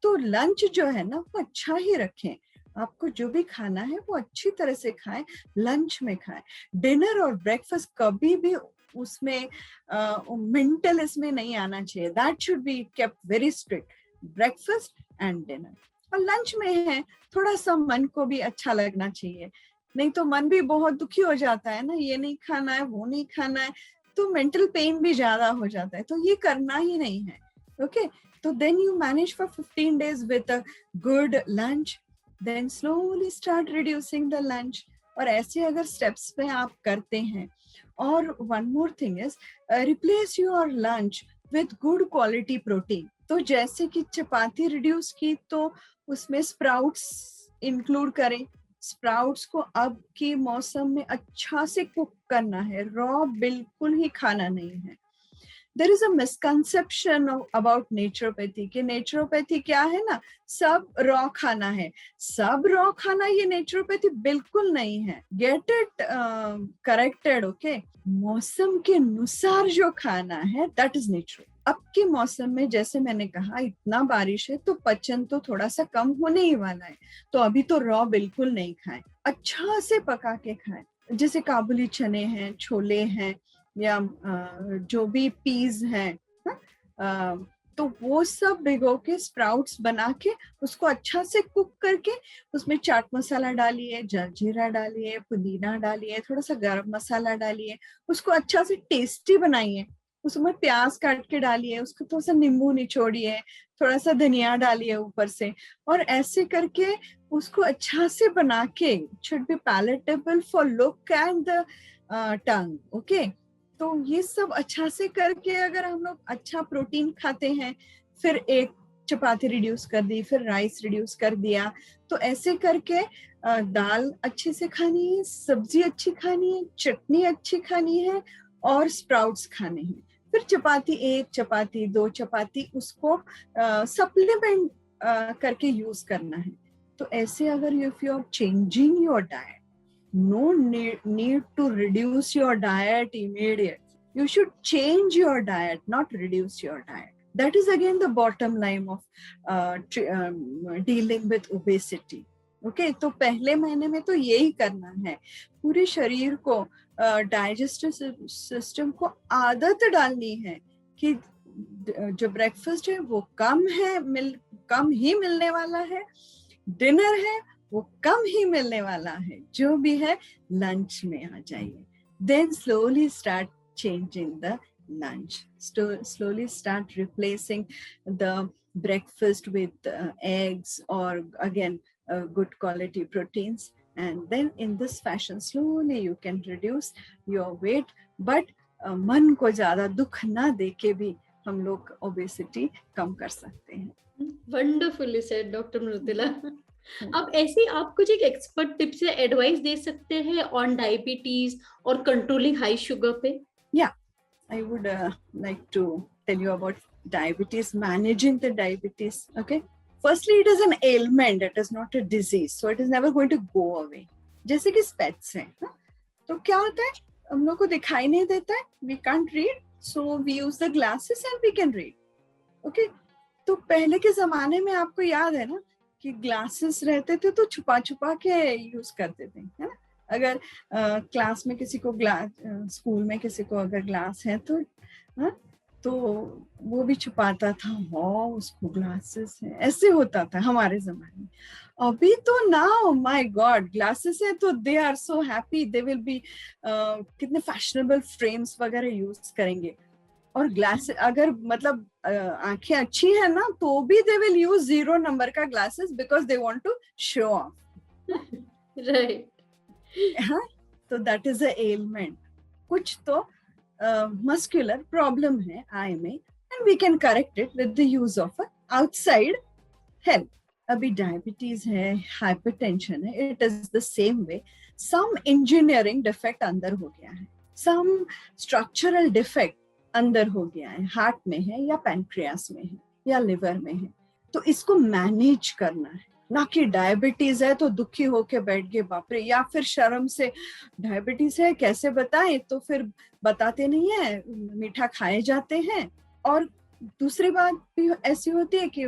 तो लंच जो है ना वो अच्छा ही रखें. आपको जो भी खाना है वो अच्छी तरह से खाएं, लंच में खाएं. डिनर और ब्रेकफास्ट कभी भी उसमें मेंटल इसमें नहीं आना चाहिए. That should be kept very strict. Breakfast and dinner. और लंच में है थोड़ा सा मन को भी अच्छा लगना चाहिए, नहीं तो मन भी बहुत दुखी हो जाता है ना, ये नहीं खाना है, वो नहीं खाना है, तो मेंटल पेन भी ज्यादा हो जाता है. तो ये करना ही नहीं है. Okay, so then you manage for 15 days with a good lunch, then slowly start reducing the lunch. और ऐसे अगर steps पे आप करते हैं. और one more thing is replace your lunch with good quality protein. तो जैसे कि चपाती reduce की तो उसमें sprouts include करें. स्प्राउट्स को अब के मौसम में अच्छा से कुक करना है, रॉ बिल्कुल ही खाना नहीं है. There is a misconception about naturopathy कि नेचुरोपैथी क्या है ना, सब रॉ खाना है, सब रॉ खाना ये नेचुरोपैथी बिल्कुल नहीं है. Get it corrected. ओके, मौसम के अनुसार जो खाना है दैट इज नेचुरल. अब के मौसम में जैसे मैंने कहा इतना बारिश है तो पचन तो थोड़ा सा कम होने ही वाला है, तो अभी तो रॉ बिल्कुल नहीं खाएं, अच्छा से पका के खाएं. जैसे काबुली चने हैं, छोले हैं, या जो भी पीज हैं, तो वो सब भिगो के स्प्राउट्स बना के उसको अच्छा से कुक करके उसमें चाट मसाला डालिए, जलजीरा डालिए, पुदीना डालिए, थोड़ा सा गरम मसाला डालिए, उसको अच्छा से टेस्टी बनाइए. उसमें प्याज काट के डालिए, उसको थोड़ा सा नींबू निचोड़िए, थोड़ा सा धनिया डालिए ऊपर से, और ऐसे करके उसको अच्छा से बना के should be palatable for look and the tongue. Okay, तो ये सब अच्छा से करके अगर हम लोग अच्छा प्रोटीन खाते हैं, फिर एक चपाती रिड्यूस कर दी, फिर राइस रिड्यूस कर दिया, तो ऐसे करके दाल अच्छे से खानी है, सब्जी अच्छी खानी है, चटनी अच्छी खानी है, और स्प्राउट्स खाने हैं. फिर चपाती, एक चपाती, दो चपाती, उसको सप्लीमेंट करके यूज करना है. तो ऐसे अगर if you are changing your diet, no need to reduce your diet immediately. You should change your diet, not reduce your diet. That is again the bottom line of dealing with obesity. Okay, तो पहले महीने में तो यही करना है, पूरे शरीर को, डाइजेस्टिव सिस्टम को आदत डालनी है कि जो ब्रेकफास्ट है वो कम ही मिलने वाला है, डिनर है वो कम ही मिलने वाला है, जो भी है लंच में आ जाइए. Then slowly start changing the lunch. Slowly start replacing the breakfast with eggs or again good quality proteins, and then in this fashion slowly you can reduce your weight. But मन को ज्यादा दुख ना देके भी हम लोग obesity कम कर सकते हैं. Wonderfully said, Dr. Mrudula. अब ऐसे आप कुछ एक एक्सपर्ट टिप्स या एडवाइस दे सकते हैं ऑन डायबिटीज और कंट्रोलिंग हाई शुगर पे? Yeah, I would like to tell you about diabetes, managing the diabetes. Okay, firstly, it is an ailment, it is not a disease, so it is never going to go away. जैसे कि spades हैं, तो क्या होता है, हम लोग को दिखाई नहीं देता है, we can't read, so we use the glasses and we can read. Okay, तो पहले के जमाने में आपको याद है ना कि ग्लासेस रहते थे तो छुपा छुपा के यूज करते थे, है ना. अगर क्लास में किसी को स्कूल में किसी को अगर ग्लास है तो वो भी छुपाता था, हाँ उसको ग्लासेस है, ऐसे होता था हमारे जमाने में. अभी तो नाउ माय गॉड ग्लासेस है तो they are so happy, they will be कितने फैशनेबल फ्रेम्स वगैरह यूज करेंगे. और ग्लास अगर मतलब आंखें अच्छी है ना तो भी दे विल यूज 0 नंबर का glasses because they want to show off. Right, हाँ, तो दैट इज अ एलिमेंट. कुछ तो मस्कुलर प्रॉब्लम है आई में, and we can correct it with the use of outside help. अभी डायबिटीज है, hypertension है, it is the same way. Some engineering defect अंदर हो गया है, सम स्ट्रक्चरल डिफेक्ट अंदर हो गया है, हार्ट में है या पैनक्रियास में है या लिवर में है, तो इसको मैनेज करना है. ना कि डायबिटीज है तो दुखी होके बैठ गए बाप रे, या फिर शर्म से डायबिटीज है कैसे बताएं, तो फिर बताते नहीं है, मीठा खाए जाते हैं. और दूसरी बात भी ऐसी होती है कि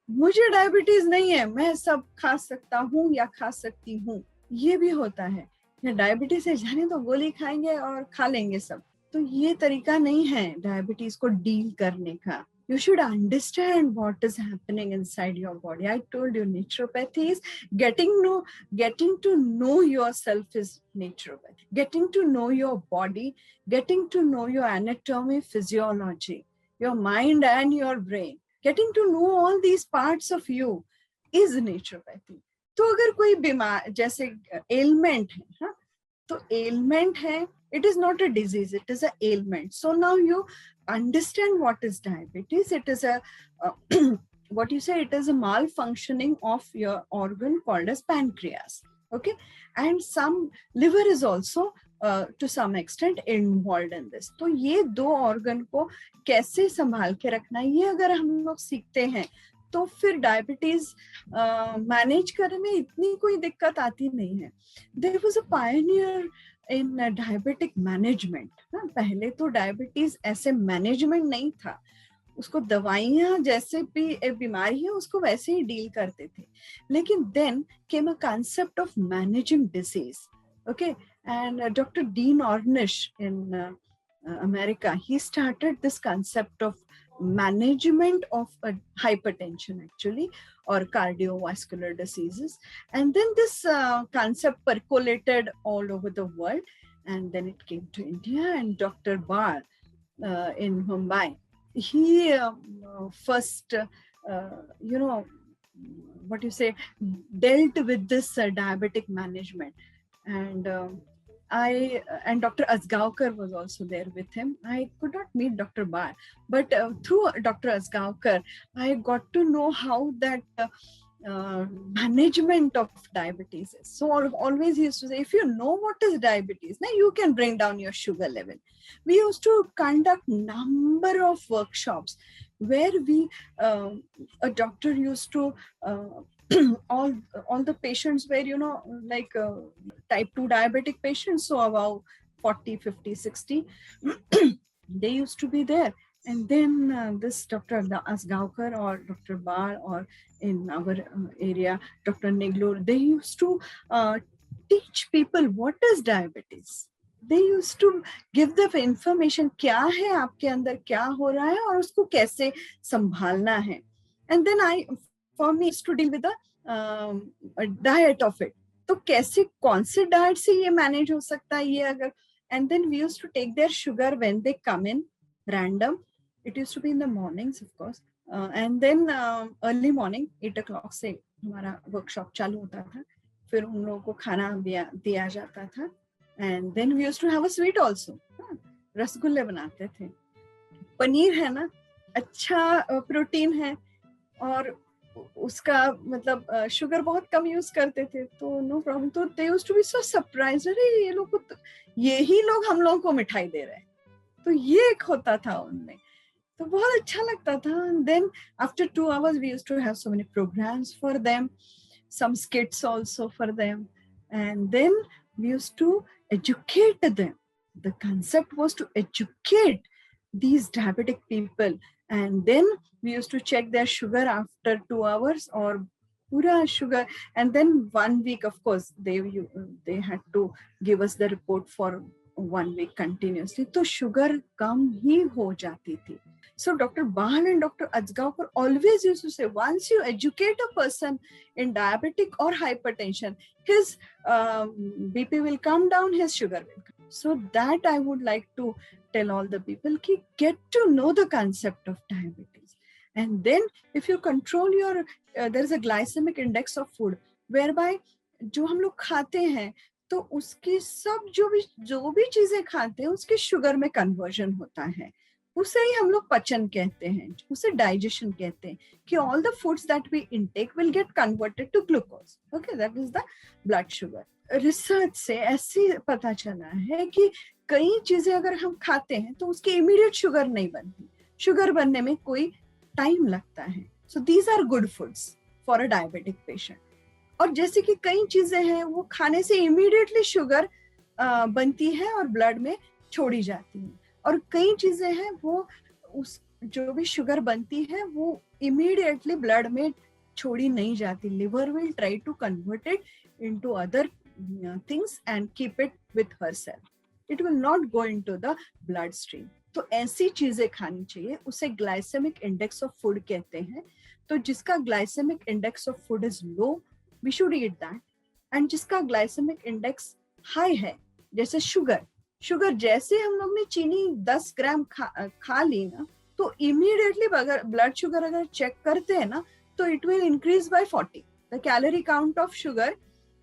मुझे डायबिटीज नहीं है, मैं सब खा सकता हूँ या खा सकती हूँ, ये भी होता है. या डायबिटीज है, जाने तो गोली खाएंगे और खा लेंगे सब, तो ये तरीका नहीं है डायबिटीज को डील करने का. You should understand what is happening inside your body. I told you naturopathy is getting to know yourself is naturopathy. Getting to know your body, getting to know your anatomy, physiology, your mind and your brain. Getting to know all these parts of you is naturopathy. तो अगर कोई बीमार जैसे ailment है, हाँ, तो ailment है, it is not a disease, it is a ailment. So now you understand what is diabetes. It is a what you say, it is a malfunctioning of your organ called as pancreas. Okay, and some liver is also to some extent involve in this. तो ये दो organ को कैसे संभाल के रखना है, ये अगर हम लोग सीखते हैं तो फिर डायबिटीज मैनेज करने में इतनी कोई दिक्कत आती नहीं है। There was a pioneer in diabetic management. पहले तो डायबिटीज ऐसे मैनेजमेंट नहीं था, उसको दवाइयां जैसे भी बीमारी है उसको वैसे ही डील करते थे। लेकिन then came a concept of managing disease, okay, and doctor Dean Ornish in America, he started this concept of management of hypertension actually, or cardiovascular diseases. And then this concept percolated all over the world, and then it came to India, and Dr. Bar in Mumbai, he first what you say, dealt with this diabetic management. And and Dr. Asgaonkar was also there with him. I could not meet Dr. Bar, but through Dr. Asgaonkar, I got to know how that management of diabetes is. So always he used to say, if you know what is diabetes, now you can bring down your sugar level. We used to conduct number of workshops where we a doctor used to all the patients were, you know, like type 2 diabetic patients, so about 40, 50, 60 they used to be there. And then this Dr. Asgaonkar or Dr. Bar, or in our area Dr. Neglur, they used to teach people what is diabetes. They used to give the information, क्या है आपके अंदर, क्या हो रहा है और उसको कैसे संभालना है. And then for me is to deal with the diet of it. तो कैसे, कौन से डाइट से ये मैनेज हो सकता है ये अगर. And then we used to take their sugar when they come in random. It used to be in the mornings, of course. And then early morning 8 o'clock से हमारा वर्कशॉप चालू होता था. फिर उन लोगों को खाना दिया जाता था. And then we used to have a sweet also. रसगुल्ले बनाते थे. पनीर है ना, अच्छा प्रोटीन है और उसका मतलब शुगर बहुत कम यूज करते थे, तो नो प्रॉब्लम. तो they used to be so surprised, अरे ये लोग को, यही लोग हम लोगों को मिठाई दे रहे हैं. तो ये एक होता था उनमें, तो बहुत अच्छा लगता था. Then after 2 hours we used to have so many programs for them, some skits also for them, and then we used to educate them. The concept was to educate these diabetic people, and then we used to check their sugar after 2 hours or pura sugar. And then 1 week, of course, they had to give us the report for 1 week continuously. तो sugar कम ही हो जाती थी. So Dr. Bahal and Dr. Asgaonkar always used to say, once you educate a person in diabetic or hypertension, his BP will come down, his sugar will come. So that I would like to tell all the people, ki get to know the concept of diabetes. And then if you control your, there is a glycemic index of food, whereby जो हम लोग खाते हैं तो उसकी सब जो भी चीजें खाते हैं उसके शुगर में कन्वर्जन होता है. उसे ही हम लोग पचन कहते हैं, उसे डाइजेशन कहते हैं, कि all the foods that we intake will get converted to glucose. Okay, that is the blood sugar. Research से ऐसे पता चला है कि कई चीजें अगर हम खाते हैं तो उसकी इमीडिएट शुगर नहीं बनती, शुगर बनने में कोई टाइम लगता है. So these are good foods for a diabetic patient. और जैसे कि कई चीजें हैं वो खाने से इमीडिएटली शुगर बनती है और ब्लड में छोड़ी जाती है, और कई चीजें हैं वो उस जो भी शुगर बनती है वो इमीडिएटली ब्लड में छोड़ी नहीं जाती. Liver will try to convert it into other things and keep it with herself. It will not go into the blood stream. तो ऐसी चीजें खानी चाहिए, उसे ग्लाइसेमिक इंडेक्स ऑफ फूड कहते हैं. तो जिसका glycemic index of food is low, we should eat that. एंड जिसका ग्लाइसेमिक इंडेक्स हाई है, जैसे शुगर जैसे हम लोग ने चीनी 10 ग्राम खा ली ना, तो इमीडिएटली अगर ब्लड शुगर अगर चेक करते हैं ना, तो it will increase by 40. The calorie count of sugar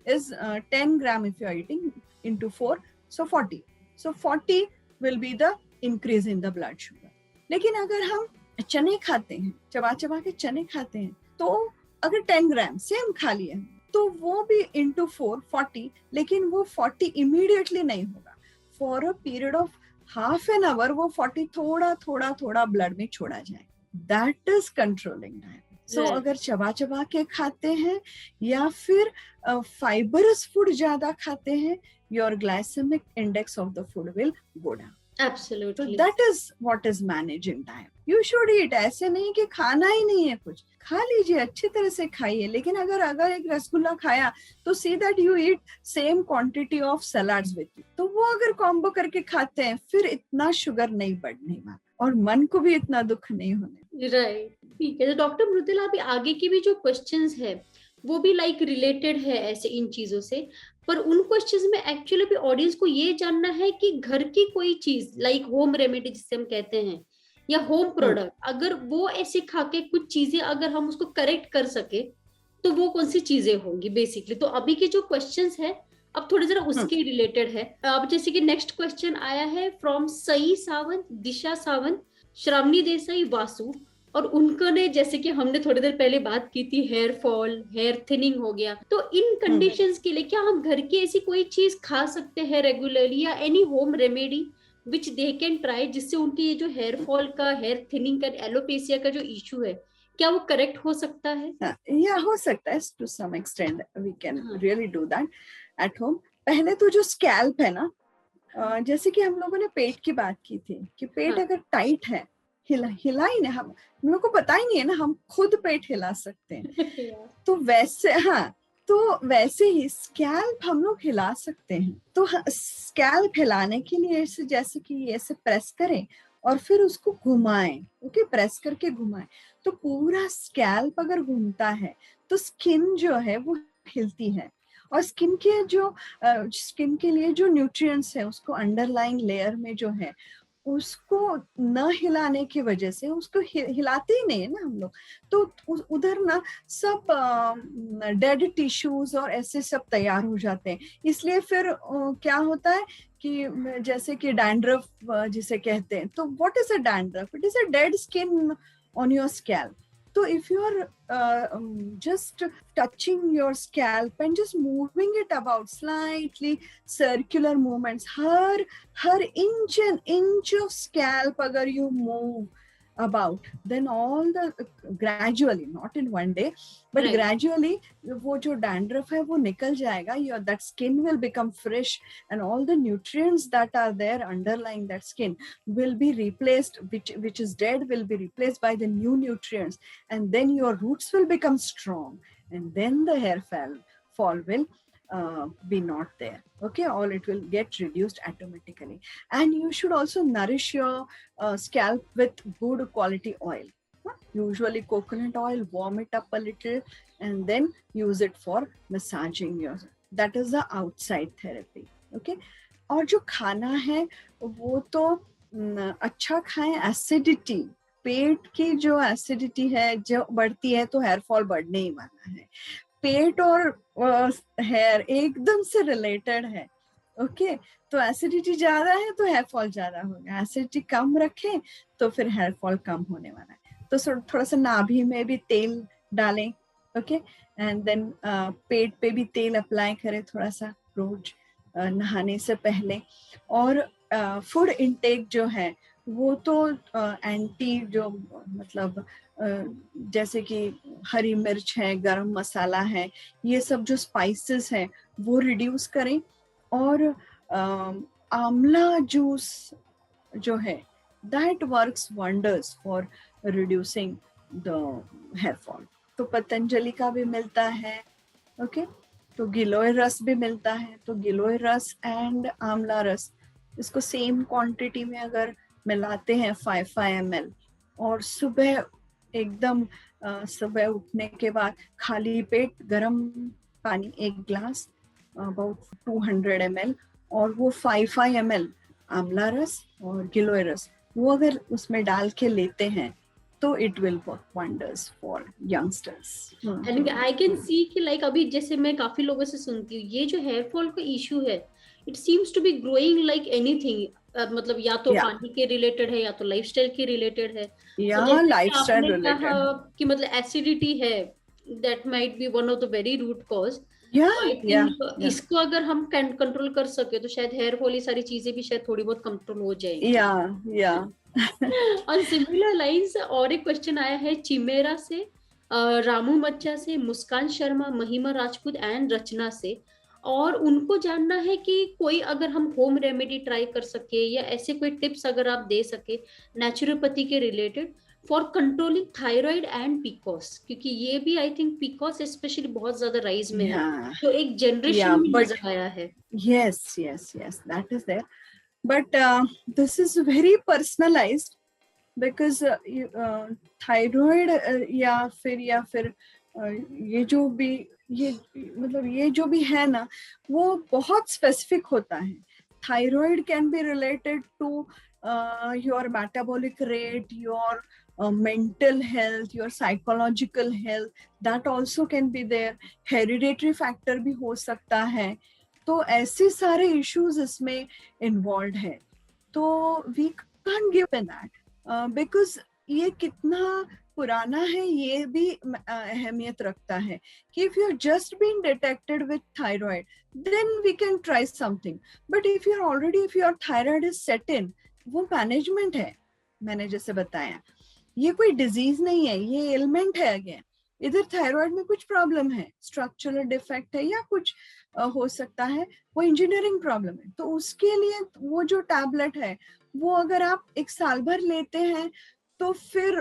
is 10 gram if you are eating into 4, so 40. So 40 will be the increase in the blood sugar. लेकिन अगर हम चने खाते हैं, चबा के चने खाते हैं, तो अगर 10 ग्राम सेम खा लिए तो वो भी into 4 40, लेकिन वो 40 immediately नहीं होगा. For a period of half an hour वो 40 थोड़ा थोड़ा थोड़ा ब्लड में छोड़ा जाए, दैट इज कंट्रोलिंग डायबिटीज। सो अगर चबा चबा के खाते हैं या फिर फाइबरस फूड ज्यादा खाते हैं, your glycemic index of the food will go down. Absolutely. So that is what is managing diet. You should eat. ऐसे नहीं कि खाना ही नहीं है, कुछ खा लीजिए, अच्छी तरह से खाइए, लेकिन अगर एक रसगुल्ला खाया तो see that you eat same quantity of salads with it. तो वो अगर कॉम्बो करके खाते हैं फिर इतना शुगर नहीं बढ़ने वाला और मन को भी इतना दुख नहीं होने। राइट, ठीक है। तो डॉक्टर मृदुला, अभी आगे की भी जो क्वेश्चंस है वो भी लाइक रिलेटेड है ऐसे इन चीजों से, पर उन क्वेश्चंस में एक्चुअली भी ऑडियंस को ये जानना है कि घर की कोई चीज लाइक होम रेमेडी जिसे हम कहते हैं या होम प्रोडक्ट, अगर वो ऐसे खा के कुछ चीजें अगर हम उसको करेक्ट कर सके तो वो कौन सी चीजें होंगी बेसिकली। तो अभी के जो क्वेश्चंस है अब थोड़े जरा उसके रिलेटेड है। अब जैसे कि नेक्स्ट क्वेश्चन आया है फ्रॉम सई सावंत, दिशा सावंत, श्रावणी देसाई, वासु, और उनको ने जैसे कि हमने थोड़ी देर पहले बात की थी हेयर फॉल, हेयर थिनिंग हो गया, तो इन कंडीशंस के लिए क्या हम घर की ऐसी कोई चीज खा सकते हैं रेगुलरली या any home remedy which they can try जिससे उनकी ये जो हेयर फॉल का, हेयर थिनिंग का, एलोपेसिया का जो इशू है क्या वो करेक्ट हो सकता है? या हो सकता है to some extent, we can really do that at home. पहले तो जो स्कैल्प है ना, जैसे कि हम लोगों ने पेट की बात की थी कि पेट अगर टाइट है, हिला ही नहीं, हम लोग को पता ही नहीं है ना, हम खुद पेट हिला सकते हैं तो वैसे तो वैसे ही स्कैल्प हम लोग हिला सकते हैं। तो स्कैल्प हिलाने के लिए जैसे कि ऐसे प्रेस करें और फिर उसको घुमाएं, ओके, प्रेस करके घुमाएं तो पूरा स्कैल्प अगर घूमता है तो स्किन जो है वो हिलती है और स्किन के लिए जो न्यूट्रिएंट्स है उसको अंडरलाइंग लेयर में जो है उसको न हिलाने की वजह से, उसको हिलाते ही नहीं है ना हम लोग, तो उधर ना सब डेड टिश्यूज और ऐसे सब तैयार हो जाते हैं। इसलिए फिर क्या होता है कि जैसे कि डैंड्रफ जिसे कहते हैं, तो what is a dandruff? It is a dead skin on your scalp. So if you're just touching your scalp and just moving it about, slightly circular movements, her inch of scalp agar you move about, then all the gradually, not in one day, but right, gradually वो जो dandruff है वो निकल जाएगा, that skin will become fresh and all the nutrients that are there underlying that skin will be replaced, which is dead will be replaced by the new nutrients, and then your roots will become strong, and then the hair fall will be not there, okay, or it will get reduced automatically. And you should also nourish your scalp with good quality oil, usually coconut oil. Warm it up a little and then use it for massaging yourself. That is the outside therapy, okay. और जो खाना है वो तो अच्छा खाएं। Acidity, पेट की जो एसिडिटी है जो बढ़ती है तो हेयर फॉल बढ़ने ही वाला है। पेट और हेयर एकदम से रिलेटेड है, ओके। तो एसिडिटी ज्यादा है तो हेयर फॉल ज्यादा होगा, एसिडिटी कम रखें तो फिर हेयर फॉल कम होने वाला है। तो थोड़ा सा नाभि में भी तेल डालें, ओके, एंड देन पेट पे भी तेल अप्लाई करें थोड़ा सा रोज नहाने से पहले। और फूड इनटेक जो है वो तो एंटी जो मतलब जैसे कि हरी मिर्च है, गरम मसाला है, ये सब जो स्पाइसेस हैं वो रिड्यूस करें। और आंवला जूस जो है that works wonders for reducing the hair fall. तो पतंजलि का भी मिलता है, ओके, तो गिलोय रस भी मिलता है। तो गिलोय रस एंड आंवला रस इसको सेम क्वांटिटी में अगर मिलाते हैं 5 ml, और सुबह एकदम सुबह उठने के बाद खाली पेट गरम पानी 1 ग्लास अबाउट 200 ml, और वो 5 ml आंवला रस और गिलोय रस वो अगर उसमें डाल के लेते हैं तो it will work wonders for youngsters. And I can see कि लाइक अभी जैसे मैं काफी लोगों से सुनती हूँ ये जो हेयर फॉल का इशू है it seems to be growing like anything, मतलब या तो पानी के रिलेटेड है या तो लाइफस्टाइल के रिलेटेड है, या लाइफस्टाइल रिलेटेड कि मतलब एसिडिटी है, that might be one of the very root cause. Yeah, I yeah, think yeah, इसको अगर हम कंट्रोल कर सके तो शायद हेयर फॉल, ये सारी चीजें भी शायद थोड़ी बहुत कंट्रोल हो जाएंगी। yeah, yeah. On similar lines और एक क्वेश्चन आया है चिमेरा से, रामू मच्चा से, मुस्कान शर्मा, महिमा राजपूत एंड रचना से। और उनको जानना है कि कोई अगर हम होम रेमेडी ट्राई कर सके या ऐसे कोई टिप्स अगर आप दे सके नेचुरोपैथी के related for controlling thyroid and पीकॉस, क्योंकि ये भी आई थिंक पीकॉस स्पेशली बहुत ज्यादा राइज में है, Yeah, जो एक जनरेशन yeah, में but नजर आया है। yes, yes, yes, that is there. But this is very personalized because thyroid या फिर ये जो भी ये मतलब ये जो भी है ना वो बहुत स्पेसिफिक होता है. Thyroid can be related to your metabolic rate, your mental health, your psychological health. That also can be there. Hereditary factor भी हो सकता है. तो ऐसे सारे issues इसमें involved है. तो we can't give that because ये कितना पुराना है ये भी अहमियत रखता है कि if you're just being detected with thyroid then we can try something, but if your thyroid is set in, वो मैनेजमेंट है. मैंने जैसे बताया ये कोई डिजीज नहीं है, ये एलिमेंट है. अगेन इधर थायराइड में कुछ प्रॉब्लम है, स्ट्रक्चरल डिफेक्ट है या कुछ हो सकता है वो इंजीनियरिंग प्रॉब्लम है, तो उसके लिए वो जो टैबलेट है वो अगर आप 1 साल भर लेते हैं तो फिर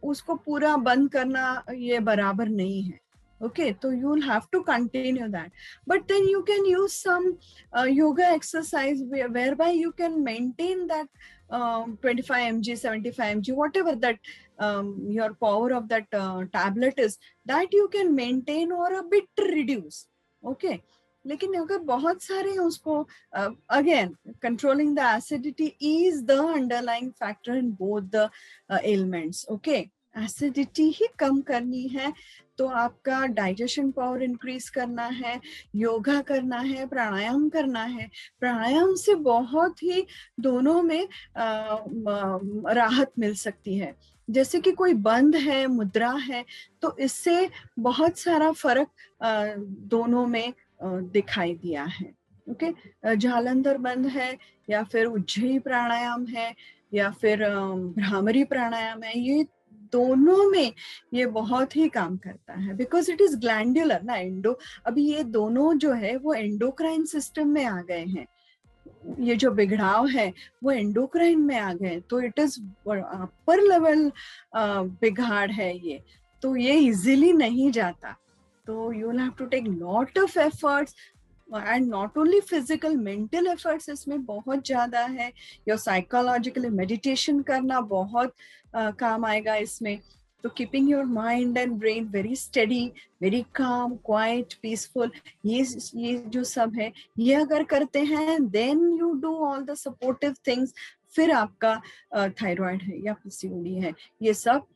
उसको पूरा बंद करना ये बराबर नहीं है. Okay, so you will have to continue that, but then you can use some yoga exercise whereby you can maintain that 25 mg 75 mg whatever that your power of that tablet is, that you can maintain or a bit reduce. Okay, लेकिन अगर बहुत सारे उसको again controlling the acidity is the underlying factor in both the ailments. Okay, acidity ही कम करनी है तो आपका डाइजेशन पावर इंक्रीज करना है, योगा करना है, प्राणायाम करना है. प्राणायाम से बहुत ही दोनों में राहत मिल सकती है. जैसे कि कोई बंध है, मुद्रा है, तो इससे बहुत सारा फर्क दोनों में दिखाई दिया है. ओके, जालंधर बंध है या फिर उज्जयी प्राणायाम है या फिर भ्रामरी प्राणायाम है, ये दोनों में ये बहुत ही काम करता है बिकॉज इट इज ग्लैंडुलर ना. अभी ये दोनों जो है वो एंडोक्राइन सिस्टम में आ गए हैं. ये जो बिगड़ाव है वो एंडोक्राइन में आ गए, तो इट इज अपर लेवल बिगाड़ है ये, तो ये इजीली नहीं जाता. तो you will have to take lot of efforts and not only physical, mental efforts इसमें बहुत ज्यादा है. योर साइकोलॉजिकली मेडिटेशन करना बहुत काम आएगा इसमें. तो keeping your mind and brain very steady, very calm, quiet, peaceful, ये जो सब है ये अगर करते हैं then you do all the supportive things, फिर आपका थायराइड है या पीसीओडी है ये सब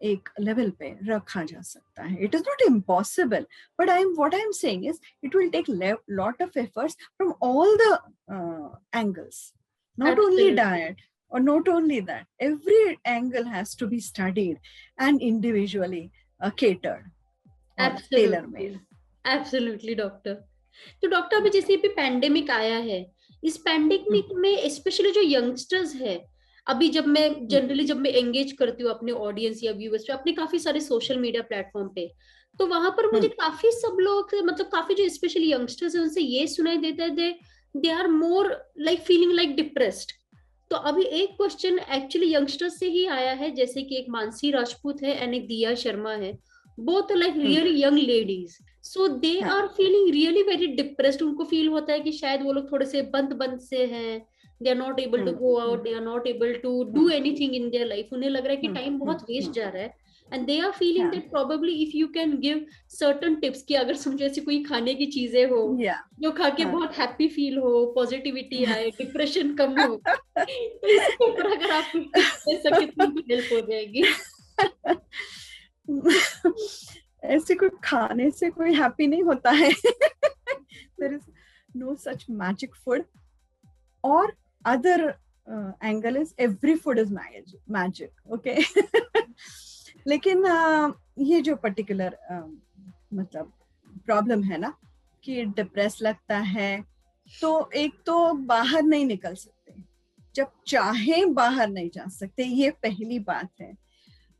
एक लेवल पे रखा जा सकता है. It is not impossible, but what I'm saying is it will take lot of efforts from all the angles, not only Absolutely. diet or not only that, every angle has to be studied and individually catered or tailor made. Absolutely doctor. तो doctor अभी जैसे भी pandemic आया है, इस pandemic में specially जो youngsters है, अभी जब मैं जनरली जब मैं एंगेज करती हूँ अपने ऑडियंस या व्यूअर्स पे अपने काफी सारे सोशल मीडिया प्लेटफॉर्म पे, तो वहां पर मुझे काफी सब लोग मतलब काफी जो स्पेशली यंगस्टर्स है उनसे ये सुनाई देता है they are more like feeling like depressed. तो अभी एक क्वेश्चन एक्चुअली यंगस्टर्स से ही आया है, जैसे कि एक मानसी राजपूत है एंड एक दिया शर्मा है, both are like really young ladies, so they are feeling really very depressed. उनको फील होता है कि शायद वो लोग थोड़े से बंद से हैं, they are not able to go out, they are not able to do anything in their life. उन्हें लग रहा है कि टाइम बहुत वेस्ट जा रहा है, and they are feeling that probably if you can give certain tips कि अगर समझो ऐसी कोई खाने की चीजें हो जो खा के बहुत हैप्पी फील हो, पॉजिटिविटी आए, डिप्रेशन कम हो, तो इसके ऊपर अगर आप कुछ टिप्स दे सके तो उनकी हेल्प हो जाएगी. ऐसे कोई खाने से कोई हैप्पी नहीं होता है. There is no such magic food. Or other angle is every food is magic. Okay. लेकिन ये जो पर्टिकुलर मतलब प्रॉब्लम है ना कि डिप्रेस लगता है, तो एक तो बाहर नहीं निकल सकते, जब चाहे बाहर नहीं जा सकते, ये पहली बात है।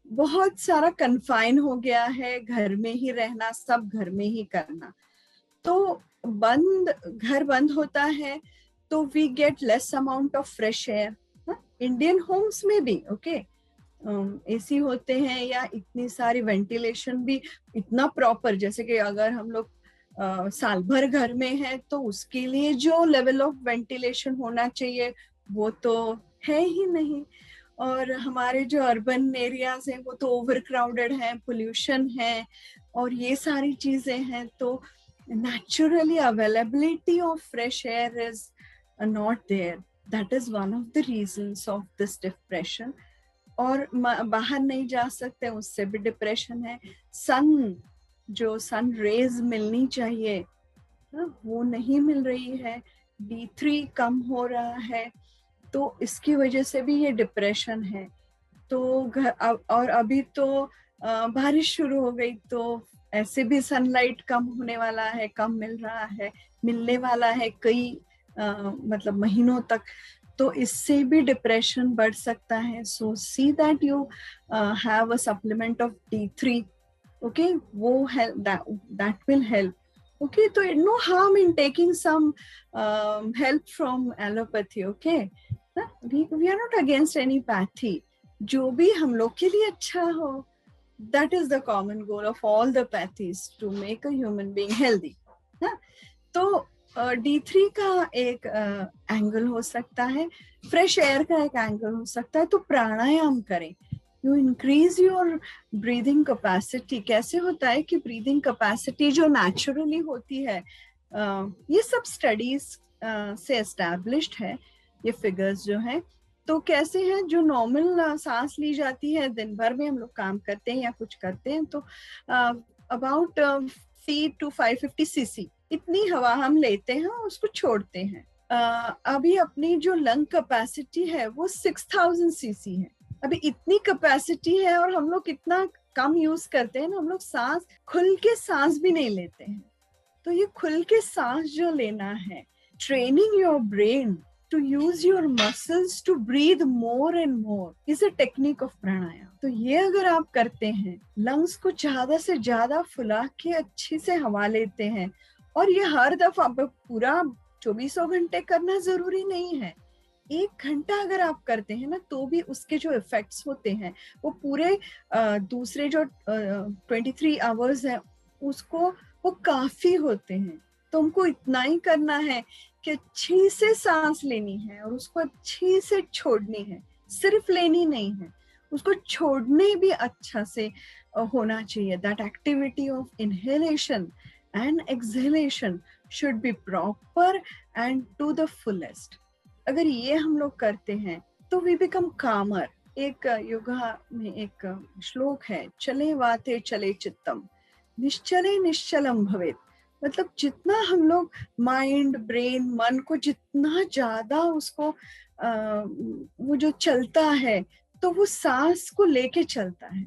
बहुत सारा कन्फाइन हो गया है, घर में ही रहना, सब घर में ही करना, तो घर बंद होता है तो we get less amount of fresh air. Indian homes में भी ओके एसी होते हैं या इतनी सारी वेंटिलेशन भी इतना प्रॉपर, जैसे कि अगर हम लोग साल भर घर में है तो उसके लिए जो लेवल ऑफ वेंटिलेशन होना चाहिए वो तो है ही नहीं। और हमारे जो अर्बन एरियाज हैं वो तो ओवर क्राउडेड हैं, पोल्यूशन है और ये सारी चीजें हैं, तो naturally availability of fresh air is not there. That is one of the reasons of this depression. और बाहर नहीं जा सकते, उससे भी डिप्रेशन है। जो सन रेज मिलनी चाहिए वो नहीं मिल रही है, D3 कम हो रहा है, तो इसकी वजह से भी ये डिप्रेशन है। तो और अभी तो बारिश शुरू हो गई तो ऐसे भी सनलाइट कम होने वाला है, कम मिल रहा है, मिलने वाला है कई मतलब महीनों तक, तो इससे भी डिप्रेशन बढ़ सकता है। So see that you have a supplement of D3, okay, वो दैट विल हेल्प। ओके, तो no harm in taking some help from allopathy. Okay, we are not against any pathy, जो भी हम लोग के लिए अच्छा हो। That is the common goal of all the pathies, to make a human being healthy. ना? तो D3 का एक एंगल हो सकता है, फ्रेश एयर का एक एंगल हो सकता है, तो प्राणायाम करें। You increase your breathing capacity. कैसे होता है कि ब्रीदिंग कैपेसिटी जो नेचुरली होती है, ये सब स्टडीज से एस्टैब्लिश्ड है, ये फिगर्स जो है, तो कैसे हैं, जो नॉर्मल सांस ली जाती है दिन भर में हम लोग काम करते हैं या कुछ करते हैं, तो अबाउट 3 to 550 cc इतनी हवा हम लेते हैं और उसको छोड़ते हैं। अभी अपनी जो लंग कैपेसिटी है वो 6000 cc है। अभी इतनी कैपेसिटी है और हम लोग कितना कम यूज करते हैं ना, हम लोग सांस खुल के सांस भी नहीं लेते हैं। तो ये खुल के सांस जो लेना है, training your brain to use your muscles to breathe more and more is a technique of pranayam. तो ये अगर आप करते हैं, लंग्स को ज्यादा से ज्यादा फुला के अच्छी से हवा लेते हैं, और ये हर दफा पूरा 24 घंटे करना जरूरी नहीं है, 1 घंटा अगर आप करते हैं ना तो भी उसके जो इफेक्ट्स होते हैं वो पूरे दूसरे जो 23 आवर्स है उसको वो काफी होते हैं। तो हमको इतना ही करना है कि अच्छी से सांस लेनी है और उसको अच्छी से छोड़नी है, सिर्फ लेनी नहीं है, उसको छोड़ने भी अच्छा से होना चाहिए। That activity of inhalation and exhalation should be proper and to the fullest. अगर ये हम लोग करते हैं तो वी बिकम कामर। एक योगा में एक श्लोक है, चले वाते चले चित्तम, निश्चले निश्चलम भवेत। मतलब जितना हम लोग माइंड, ब्रेन, मन को जितना ज्यादा उसको वो जो चलता है तो वो सांस को लेके चलता है।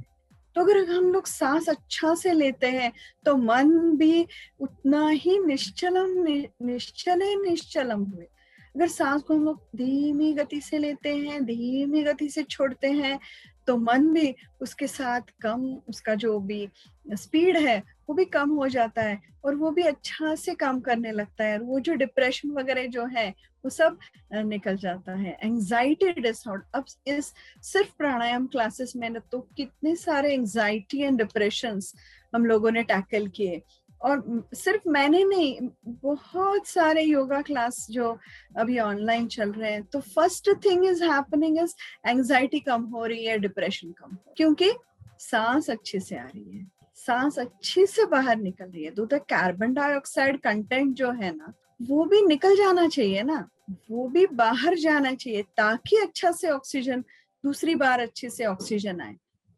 तो अगर हम लोग सांस अच्छा से लेते हैं तो मन भी उतना ही निश्चले निश्चलम हुए। अगर सांस को हम लोग धीमी गति से लेते हैं, धीमी गति से छोड़ते हैं, तो मन भी उसके साथ कम, उसका जो भी स्पीड है वो भी कम हो जाता है और वो भी अच्छा से काम करने लगता है, और वो जो डिप्रेशन वगैरह जो है वो सब निकल जाता है। एंजाइटी डिसऑर्डर, अब इस सिर्फ प्राणायाम क्लासेस में ना तो कितने सारे एंजाइटी एंड डिप्रेशंस हम लोगों ने टैकल किए, और सिर्फ मैंने नहीं, बहुत सारे योगा क्लास जो अभी ऑनलाइन चल रहे हैं, तो first thing is happening is anxiety कम हो रही है, डिप्रेशन कम हो, क्योंकि सांस अच्छे से आ रही है, सांस अच्छे से बाहर निकल रही है। तो कार्बन डाइऑक्साइड कंटेंट जो है ना वो भी निकल जाना चाहिए ना, वो भी बाहर जाना चाहिए, ताकि अच्छा से ऑक्सीजन दूसरी बार अच्छे से ऑक्सीजन आए।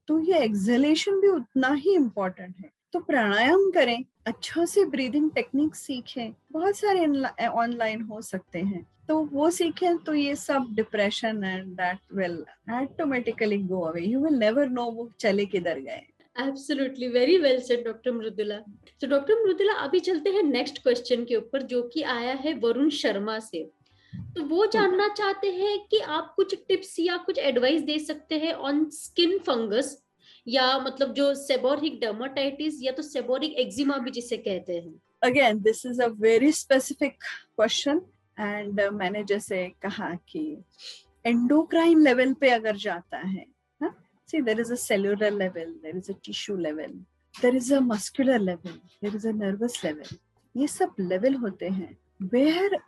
तो ये एक्सहेलेशन भी उतना ही इम्पोर्टेंट है। तो प्राणायाम करें, अच्छा से ब्रीदिंग टेक्निक सीखें, बहुत सारे ऑनलाइन हो सकते हैं, तो वो सीखें तो ये सब depression and that will automatically go away. You will never know वो चले किधर गए। Absolutely, very well said doctor Mridula. तो डॉक्टर मृदुला, अभी चलते हैं नेक्स्ट क्वेश्चन के ऊपर, जो कि आया है वरुण शर्मा से। तो वो जानना चाहते हैं कि आप कुछ टिप्स या कुछ एडवाइस दे सकते हैं ऑन स्किन फंगस, या मतलब जो सेबोरिक डर्माटाइटिस या तो सेबोरिक एक्जिमा भी जिसे कहते हैं। Again this is a very specific question and मैंने जैसे कहा कि एंडोक्राइन लेवल पे अगर जाता है, see there is a cellular level, there is a tissue level, there is a muscular level, there is a nervous level, ये sub level होते हैं where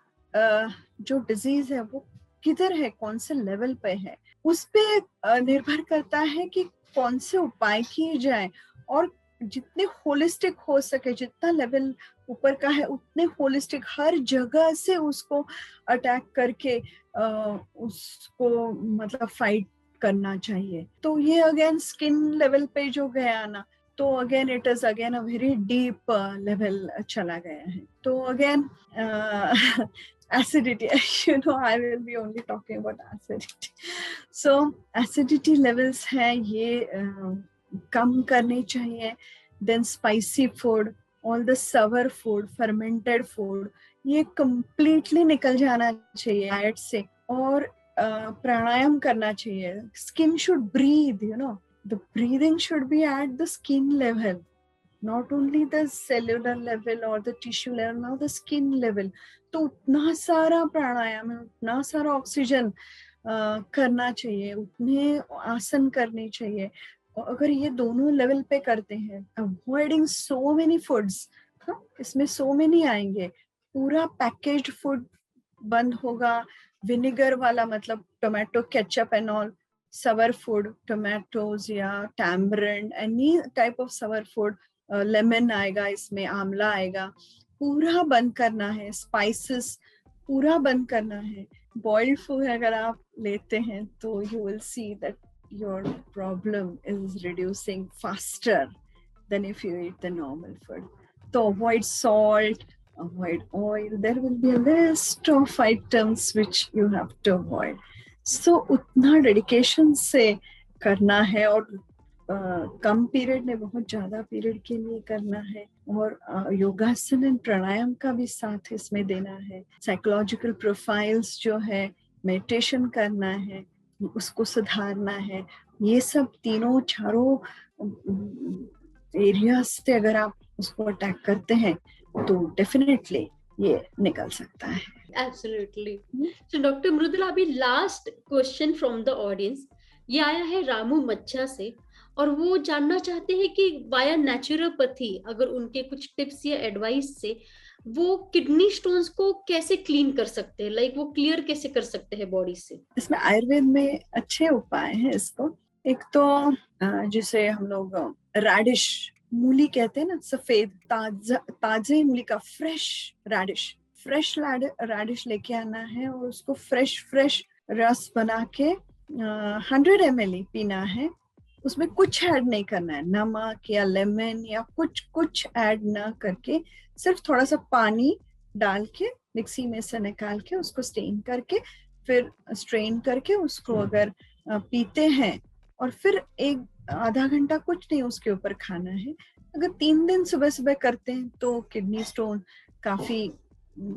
जो डिजीज है वो किधर है, कौन से लेवल पे है, उस पे निर्भर करता है कि कौन से उपाय किए जाए, और जितने होलिस्टिक हो सके, जितना लेवल ऊपर का है उतने होलिस्टिक हर जगह से उसको अटैक करके उसको मतलब फाइट करना चाहिए। तो ये अगेन स्किन लेवल पे जो गया ना, तो again it is again a very deep level चला गया है। तो again acidity, I will be only talking about acidity. So acidity levels है ये कम करनी चाहिए। Then spicy food, all the sour food, fermented food, ये completely निकल जाना चाहिए डाइट से, और प्राणायाम करना चाहिए। Skin should breathe, the breathing should be at the skin level, not only the cellular level or the tissue level, now the skin level. तो उतना सारा प्राणायाम है, उतना सारा ऑक्सीजन करना चाहिए, उतने आसन करने चाहिए। अगर ये दोनों लेवल पे करते हैं, अवॉइडिंग सो मेनी फूड्स, इसमें सो मेनी आएंगे, पूरा पैकेज्ड फूड बंद होगा, विनेगर वाला मतलब tomato ketchup and all, sour food, tomatoes या tamarind, any type of sour food, lemon आएगा इसमें, आंवला आएगा, पूरा बंद करना है। स्पाइसेस पूरा बंद करना है। बॉइल्ड फूड अगर आप लेते हैं तो you will see that your problem is reducing faster than if you eat the normal food. So avoid salt, avoid oil. There will be a list of items which you have to avoid. So उतना dedication से करना है, और कम period में बहुत ज्यादा period के लिए करना है, और योगासन एंड प्राणायाम का भी साथ इसमें देना है। साइकोलॉजिकल प्रोफाइल्स जो है, मेडिटेशन करना है, उसको सुधारना है। ये सब तीनों चारों एरिया से अगर आप उसको अटैक करते हैं तो डेफिनेटली ये निकल सकता है। एब्सोल्युटली। सो डॉक्टर मृदुला, अभी last question from the audience, ये आया है रामू मच्छा से, और वो जानना चाहते हैं कि वाया नेचुरोपैथी अगर उनके कुछ टिप्स या एडवाइस से वो किडनी स्टोन्स को कैसे क्लीन कर सकते हैं, लाइक वो क्लियर कैसे कर सकते हैं बॉडी से। इसमें आयुर्वेद में अच्छे उपाय हैं इसको। एक तो जिसे हम लोग रैडिश मूली कहते हैं ना, सफेद ताजे मूली का फ्रेश रैडिश लेके आना है, और उसको फ्रेश रस बना के 100 ml पीना है। उसमें कुछ ऐड नहीं करना है, नमक या लेमन या कुछ ऐड ना करके, सिर्फ थोड़ा सा पानी डाल के मिक्सी में से निकाल के उसको स्टेन करके, फिर स्ट्रेन करके उसको अगर पीते हैं, और फिर एक आधा घंटा कुछ नहीं उसके ऊपर खाना है। अगर 3 दिन सुबह सुबह करते हैं तो किडनी स्टोन काफी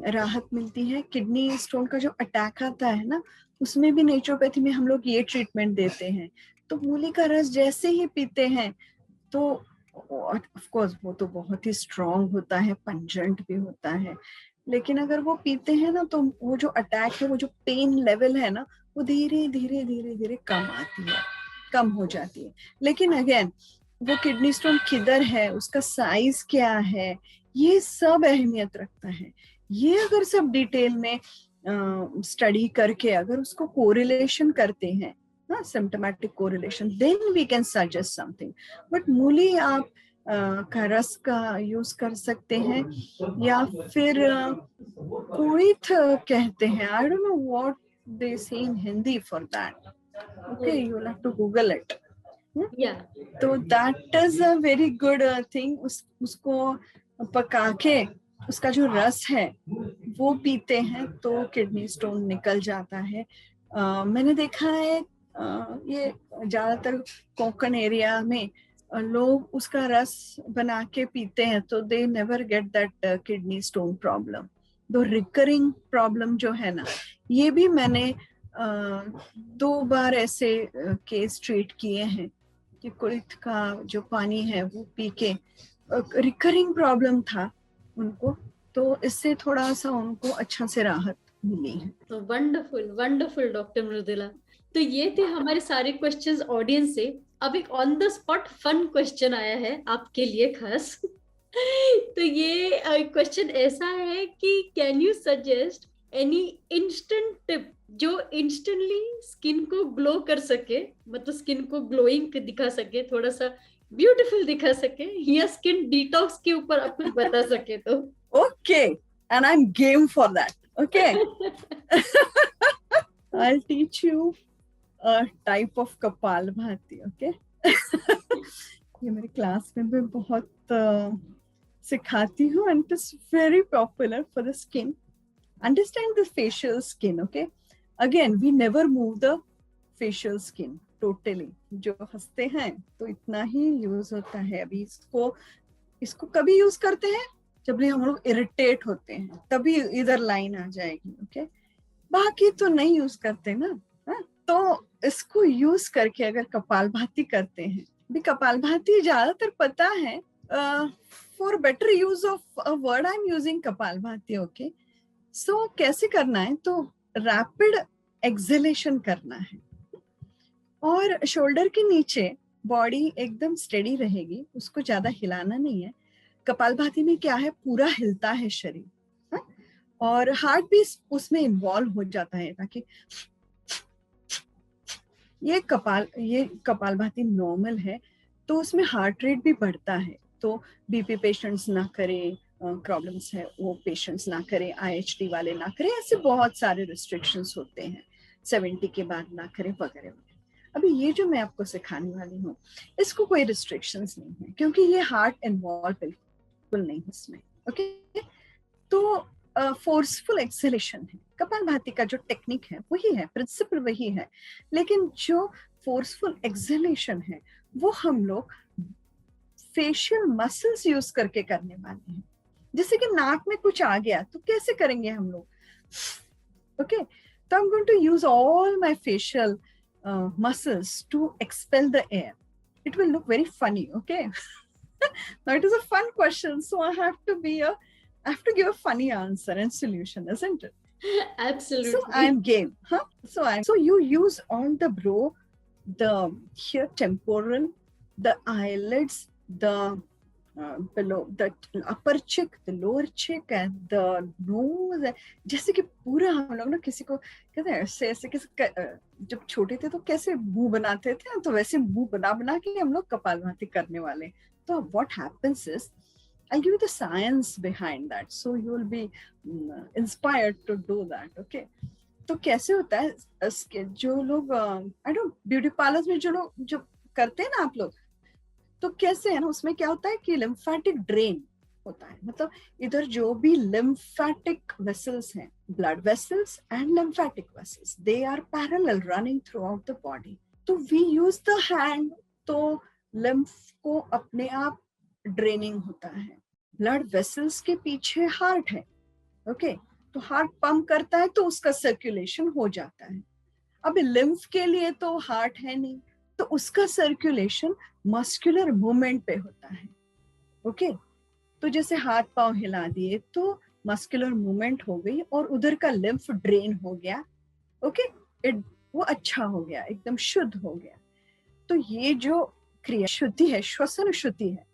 राहत मिलती है। किडनी स्टोन का जो अटैक आता है ना, उसमें भी नेचुरोपैथी में हम लोग ये ट्रीटमेंट देते हैं। तो मूली का रस जैसे ही पीते हैं तो ऑफ कोर्स वो तो बहुत ही स्ट्रॉन्ग होता है, पंजेंट भी होता है, लेकिन अगर वो पीते हैं ना तो वो जो अटैक है, वो जो पेन लेवल है ना, वो धीरे धीरे कम हो जाती है। लेकिन अगेन वो किडनी स्टोन किधर है, उसका साइज क्या है, ये सब अहमियत रखता है। ये अगर सब डिटेल में स्टडी करके अगर उसको कोरिलेशन करते हैं, symptomatic correlation, then we can suggest something. But मूली आप का रस का यूज कर सकते हैं, या फिर कोईथ कहते हैं, I don't know what they say in Hindi for that, okay you will have to Google it. तो that is a very good thing. उसको पका के उसका जो रस है वो पीते हैं तो किडनी स्टोन निकल जाता है। मैंने देखा है ये ज्यादातर कोंकण एरिया में लोग उसका रस बना के पीते हैं तो they never get that kidney stone problem. दो रिकरिंग प्रॉब्लम जो है ना, ये भी मैंने 2 बार ऐसे केस ट्रीट किए हैं कि कुल्थ का जो पानी है वो पी के रिकरिंग प्रॉब्लम था उनको, तो इससे थोड़ा सा उनको अच्छा से राहत मिली है। तो वंडरफुल वंडरफुल डॉक्टर मृदुला। तो ये थे हमारे सारे क्वेश्चंस ऑडियंस से। अब एक on the spot fun question आया है आपके लिए खास। तो ये क्वेश्चन ऐसा है कि can you suggest any instant tip जो इंस्टेंटली स्किन को ग्लो कर सके, मतलब स्किन को ग्लोइंग दिखा सके, थोड़ा सा ब्यूटीफुल दिखा सके, या स्किन डिटॉक्स के ऊपर आप कुछ बता सके तो। Okay, and I am game for that. Okay, I'll teach you a type of kapalbhati. Okay, ये मेरी क्लास में भी बहुत सिखाती हूँ, and it is very popular for the skin. Understand the facial skin. Okay, again we never move the facial skin totally. जो हंसते हैं तो इतना ही यूज होता है। अभी इसको कभी यूज करते हैं जब भी हम लोग इरिटेट होते हैं, तभी इधर लाइन आ जाएगी। ओके, बाकी तो नहीं यूज करते ना। तो इसको यूज करके अगर कपालभाति करते हैं, भी कपालभाति ज्यादातर पता है for better use of a word I am using kapalbhati. Okay, so कैसे करना है, तो रैपिड एक्सहेलेशन करना है और शोल्डर के नीचे बॉडी एकदम स्टेडी रहेगी, उसको ज्यादा हिलाना नहीं है। कपालभाति में क्या है, पूरा हिलता है शरीर, और हार्ट भी उसमें इन्वॉल्व हो जाता है, ताकि ये कपालभाति नॉर्मल है तो उसमें हार्ट रेट भी बढ़ता है। तो बीपी पेशेंट्स ना करें, प्रॉब्लम्स है वो पेशेंट्स ना करें, आईएचडी वाले ना करें, ऐसे बहुत सारे रिस्ट्रिक्शंस होते हैं, 70 के बाद ना करें वगैरह वगैरह। अभी ये जो मैं आपको सिखाने वाली हूँ इसको कोई रिस्ट्रिक्शंस नहीं है, क्योंकि ये हार्ट इन्वॉल्व बिल्कुल नहीं इसमें। ओके, तो फोर्सफुल एक्सेलेशन है, कपालभाति का जो टेक्निक है वही है, प्रिंसिपल वही है, लेकिन जो फोर्सफुल एक्सेलेशन है वो हम लोग फेशियल मसल्स यूज करके करने वाले हैं। जैसे कि नाक में कुछ आ गया तो कैसे करेंगे हम लोग। ओके, तो I am going to use all my facial muscles to expel the air. It will look very funny. Okay, now it is a fun question, so I have to give a funny answer and solution, isn't it? Absolutely. So I'm game, huh? So you use all the brow, the here temporal, the eyelids, the below the upper cheek, the lower cheek, and the nose. जैसे कि पूरा हम लोग ना किसी को कहते हैं ऐसे ऐसे जब छोटे थे तो कैसे मुंह बनाते थे, तो वैसे मुंह बना बना के हम लोग कपालभाति करने वाले। तो what happens is I'll give you the science behind that, so you will be inspired to do that. Okay, तो कैसे होता है, जो लोग आई डोंट ब्यूटी पार्लर्स में जो लोग जो करते हैं ना आप लोग, तो कैसे है ना, उसमें क्या होता है कि लिम्फेटिक ड्रेन होता है, मतलब इधर जो भी लिम्फेटिक वेसल्स हैं, blood vessels and lymphatic vessels, they are parallel running throughout the body. तो वी यूज द हैंड, तो लिम्फ को अपने आप ड्रेनिंग होता है। ब्लड वेसल्स के पीछे हार्ट है। ओके, तो हार्ट पंप करता है तो उसका सर्कुलेशन हो जाता है। अब लिम्फ के लिए तो हार्ट है नहीं, तो उसका सर्कुलेशन मस्कुलर मूवमेंट पे होता है। ओके, तो जैसे हाथ पांव हिला दिए तो मस्कुलर मूवमेंट हो गई और उधर का लिम्फ ड्रेन हो गया। ओके, वो अच्छा हो गया, एकदम शुद्ध हो गया। तो ये जो क्रिया शुद्धि है, श्वसन शुद्धि है,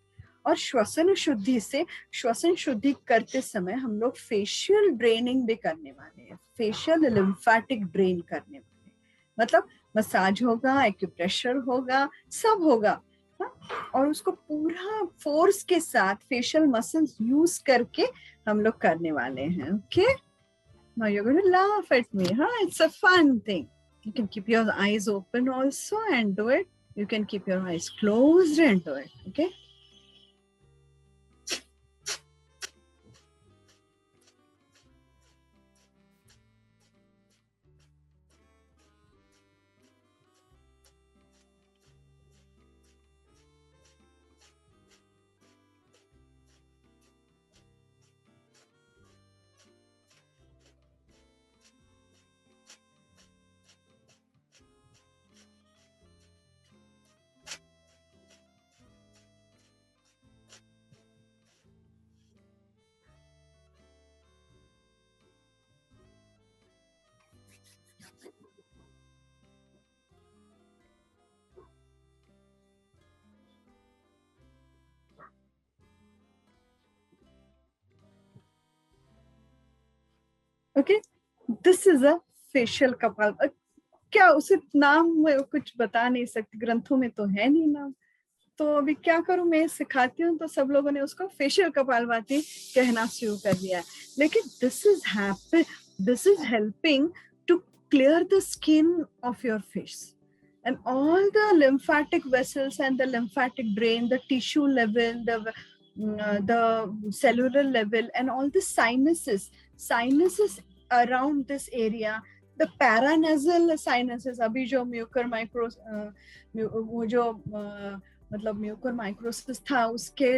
और श्वसन शुद्धि से श्वसन शुद्धि करते समय हम लोग फेशियल ड्रेनिंग भी करने वाले हैं, फेशियल लिम्फेटिक ड्रेन करने वाले हैं। मतलब मसाज होगा, एक्यूप्रेशर होगा, सब होगा, हा? और उसको पूरा फोर्स के साथ फेशियल मसल्स यूज करके हम लोग करने वाले हैं। Okay, now you're going to laugh at me, huh? It's a fun thing. You can keep your eyes open also and do it. You can keep your eyes closed and do it. Okay. Okay, this is a facial कपाल। क्या उसे नाम मैं कुछ बता नहीं सकती, ग्रंथों में तो है नहीं नाम, तो अभी क्या करूं, मैं सिखाती हूँ तो सब लोगों ने उसको फेशियल कपालभाति कहना शुरू कर दिया है। लेकिन this is helping to clear the skin of your face and all the lymphatic vessels and the lymphatic drain, the tissue level, the cellular level, and all the sinuses around this area, the paranasal sinuses, अभी जो Mucor micro वो जो मतलब Mucor माइक्रोसिस था, उसके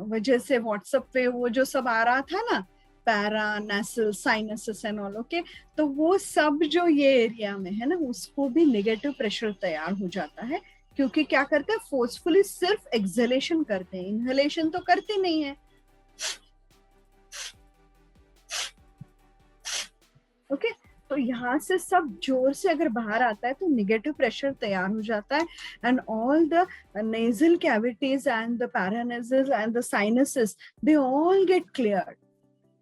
वजह से WhatsApp पे वो जो सब आ रहा था ना, para nasal sinuses and all, okay, तो वो सब जो ये एरिया में है ना, उसको भी नेगेटिव प्रेशर तैयार हो जाता है, क्योंकि क्या करते हैं, फोर्सफुली सिर्फ एक्सहेलेशन करते हैं, इनहेलेशन तो करते नहीं है। ओके, तो यहाँ से सब जोर से अगर बाहर आता है तो नेगेटिव प्रेशर तैयार हो जाता है, and all the nasal cavities and the paranasals and the sinuses, they all get cleared,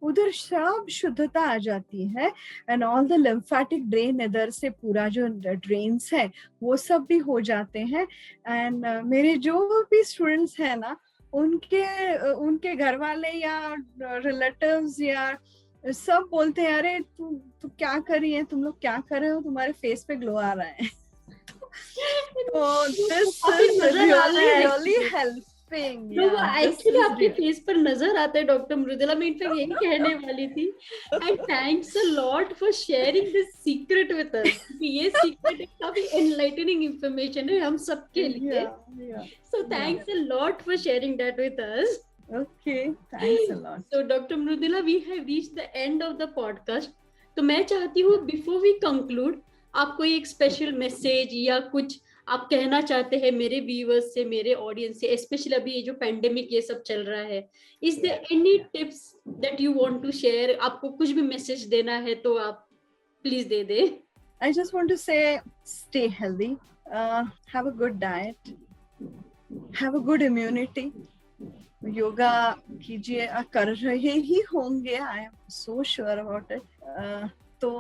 उधर सब शुद्धता आ जाती है, and all the lymphatic drain, इधर से पूरा जो ड्रेन्स है वो सब भी हो जाते हैं। एंड मेरे जो भी स्टूडेंट्स हैं ना, उनके घर वाले या रिलेटिव्स या सब बोलते हैं, अरे तू क्या कर रही है, तुम लोग क्या कर रहे हो, तुम्हारे फेस पे ग्लो आ रहा है। तो this is really helping. Actually आपके फेस पर नजर आता है डॉक्टर मृदुला, मैं इनफैक्ट यही कहने वाली थी। And thanks a lot for sharing this secret with us, ये सीक्रेट काफी एनलाइटनिंग इंफॉर्मेशन है हम सबके लिए। So thanks a lot for sharing that with us. Okay, thanks a lot. So Dr. Mrudula, we have reached the end of the podcast. तो मैं चाहती हूँ बिफोर वी कंक्लूड, आप कोई एक स्पेशल मैसेज या कुछ आप कहना चाहते हैं मेरे व्यूअर्स से, मेरे ऑडियंस से, स्पेशली अभी ये जो पैंडेमिक ये सब चल रहा है, is there any tips that you want to share? आपको कुछ भी मैसेज देना है तो आप प्लीज दे दे। I just want to say, stay healthy, have a good diet, have a good immunity. Yoga कीजिए, कर रहे ही होंगे, I am so sure about it. तो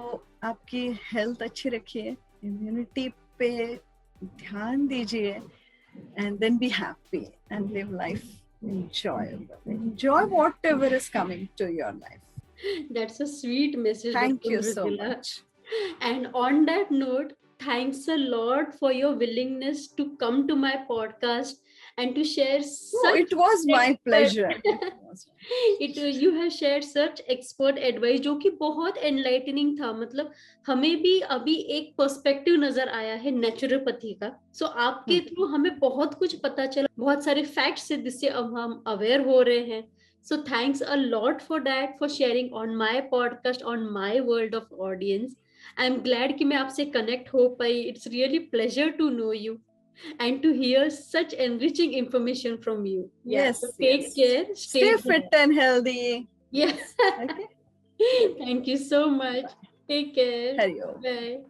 आपकी हेल्थ अच्छी रखिए, इम्यूनिटी पे ध्यान दीजिए, and then be happy and live life enjoy whatever is coming to your life. That's a sweet message. Thank Dr. you so Mrudula. much. And on that note, thanks a lot for your willingness to come to my podcast and to share such it was my pleasure. You have shared such expert advice जो कि बहुत enlightening था। मतलब हमें भी अभी एक perspective नजर आया है नेचुरोपैथी का। सो आपके थ्रू हमें बहुत कुछ पता चला, बहुत सारे फैक्ट्स है जिससे अब हम अवेयर हो रहे हैं। So thanks a lot for that, for sharing on my podcast, on my world of audience. I'm glad कि मैं आपसे connect हो पाई. It's really pleasure to know you and to hear such enriching information from you. Yes. So take care. Stay fit and healthy. Yes. Okay. Thank you so much. Take care. Hari Om. Bye.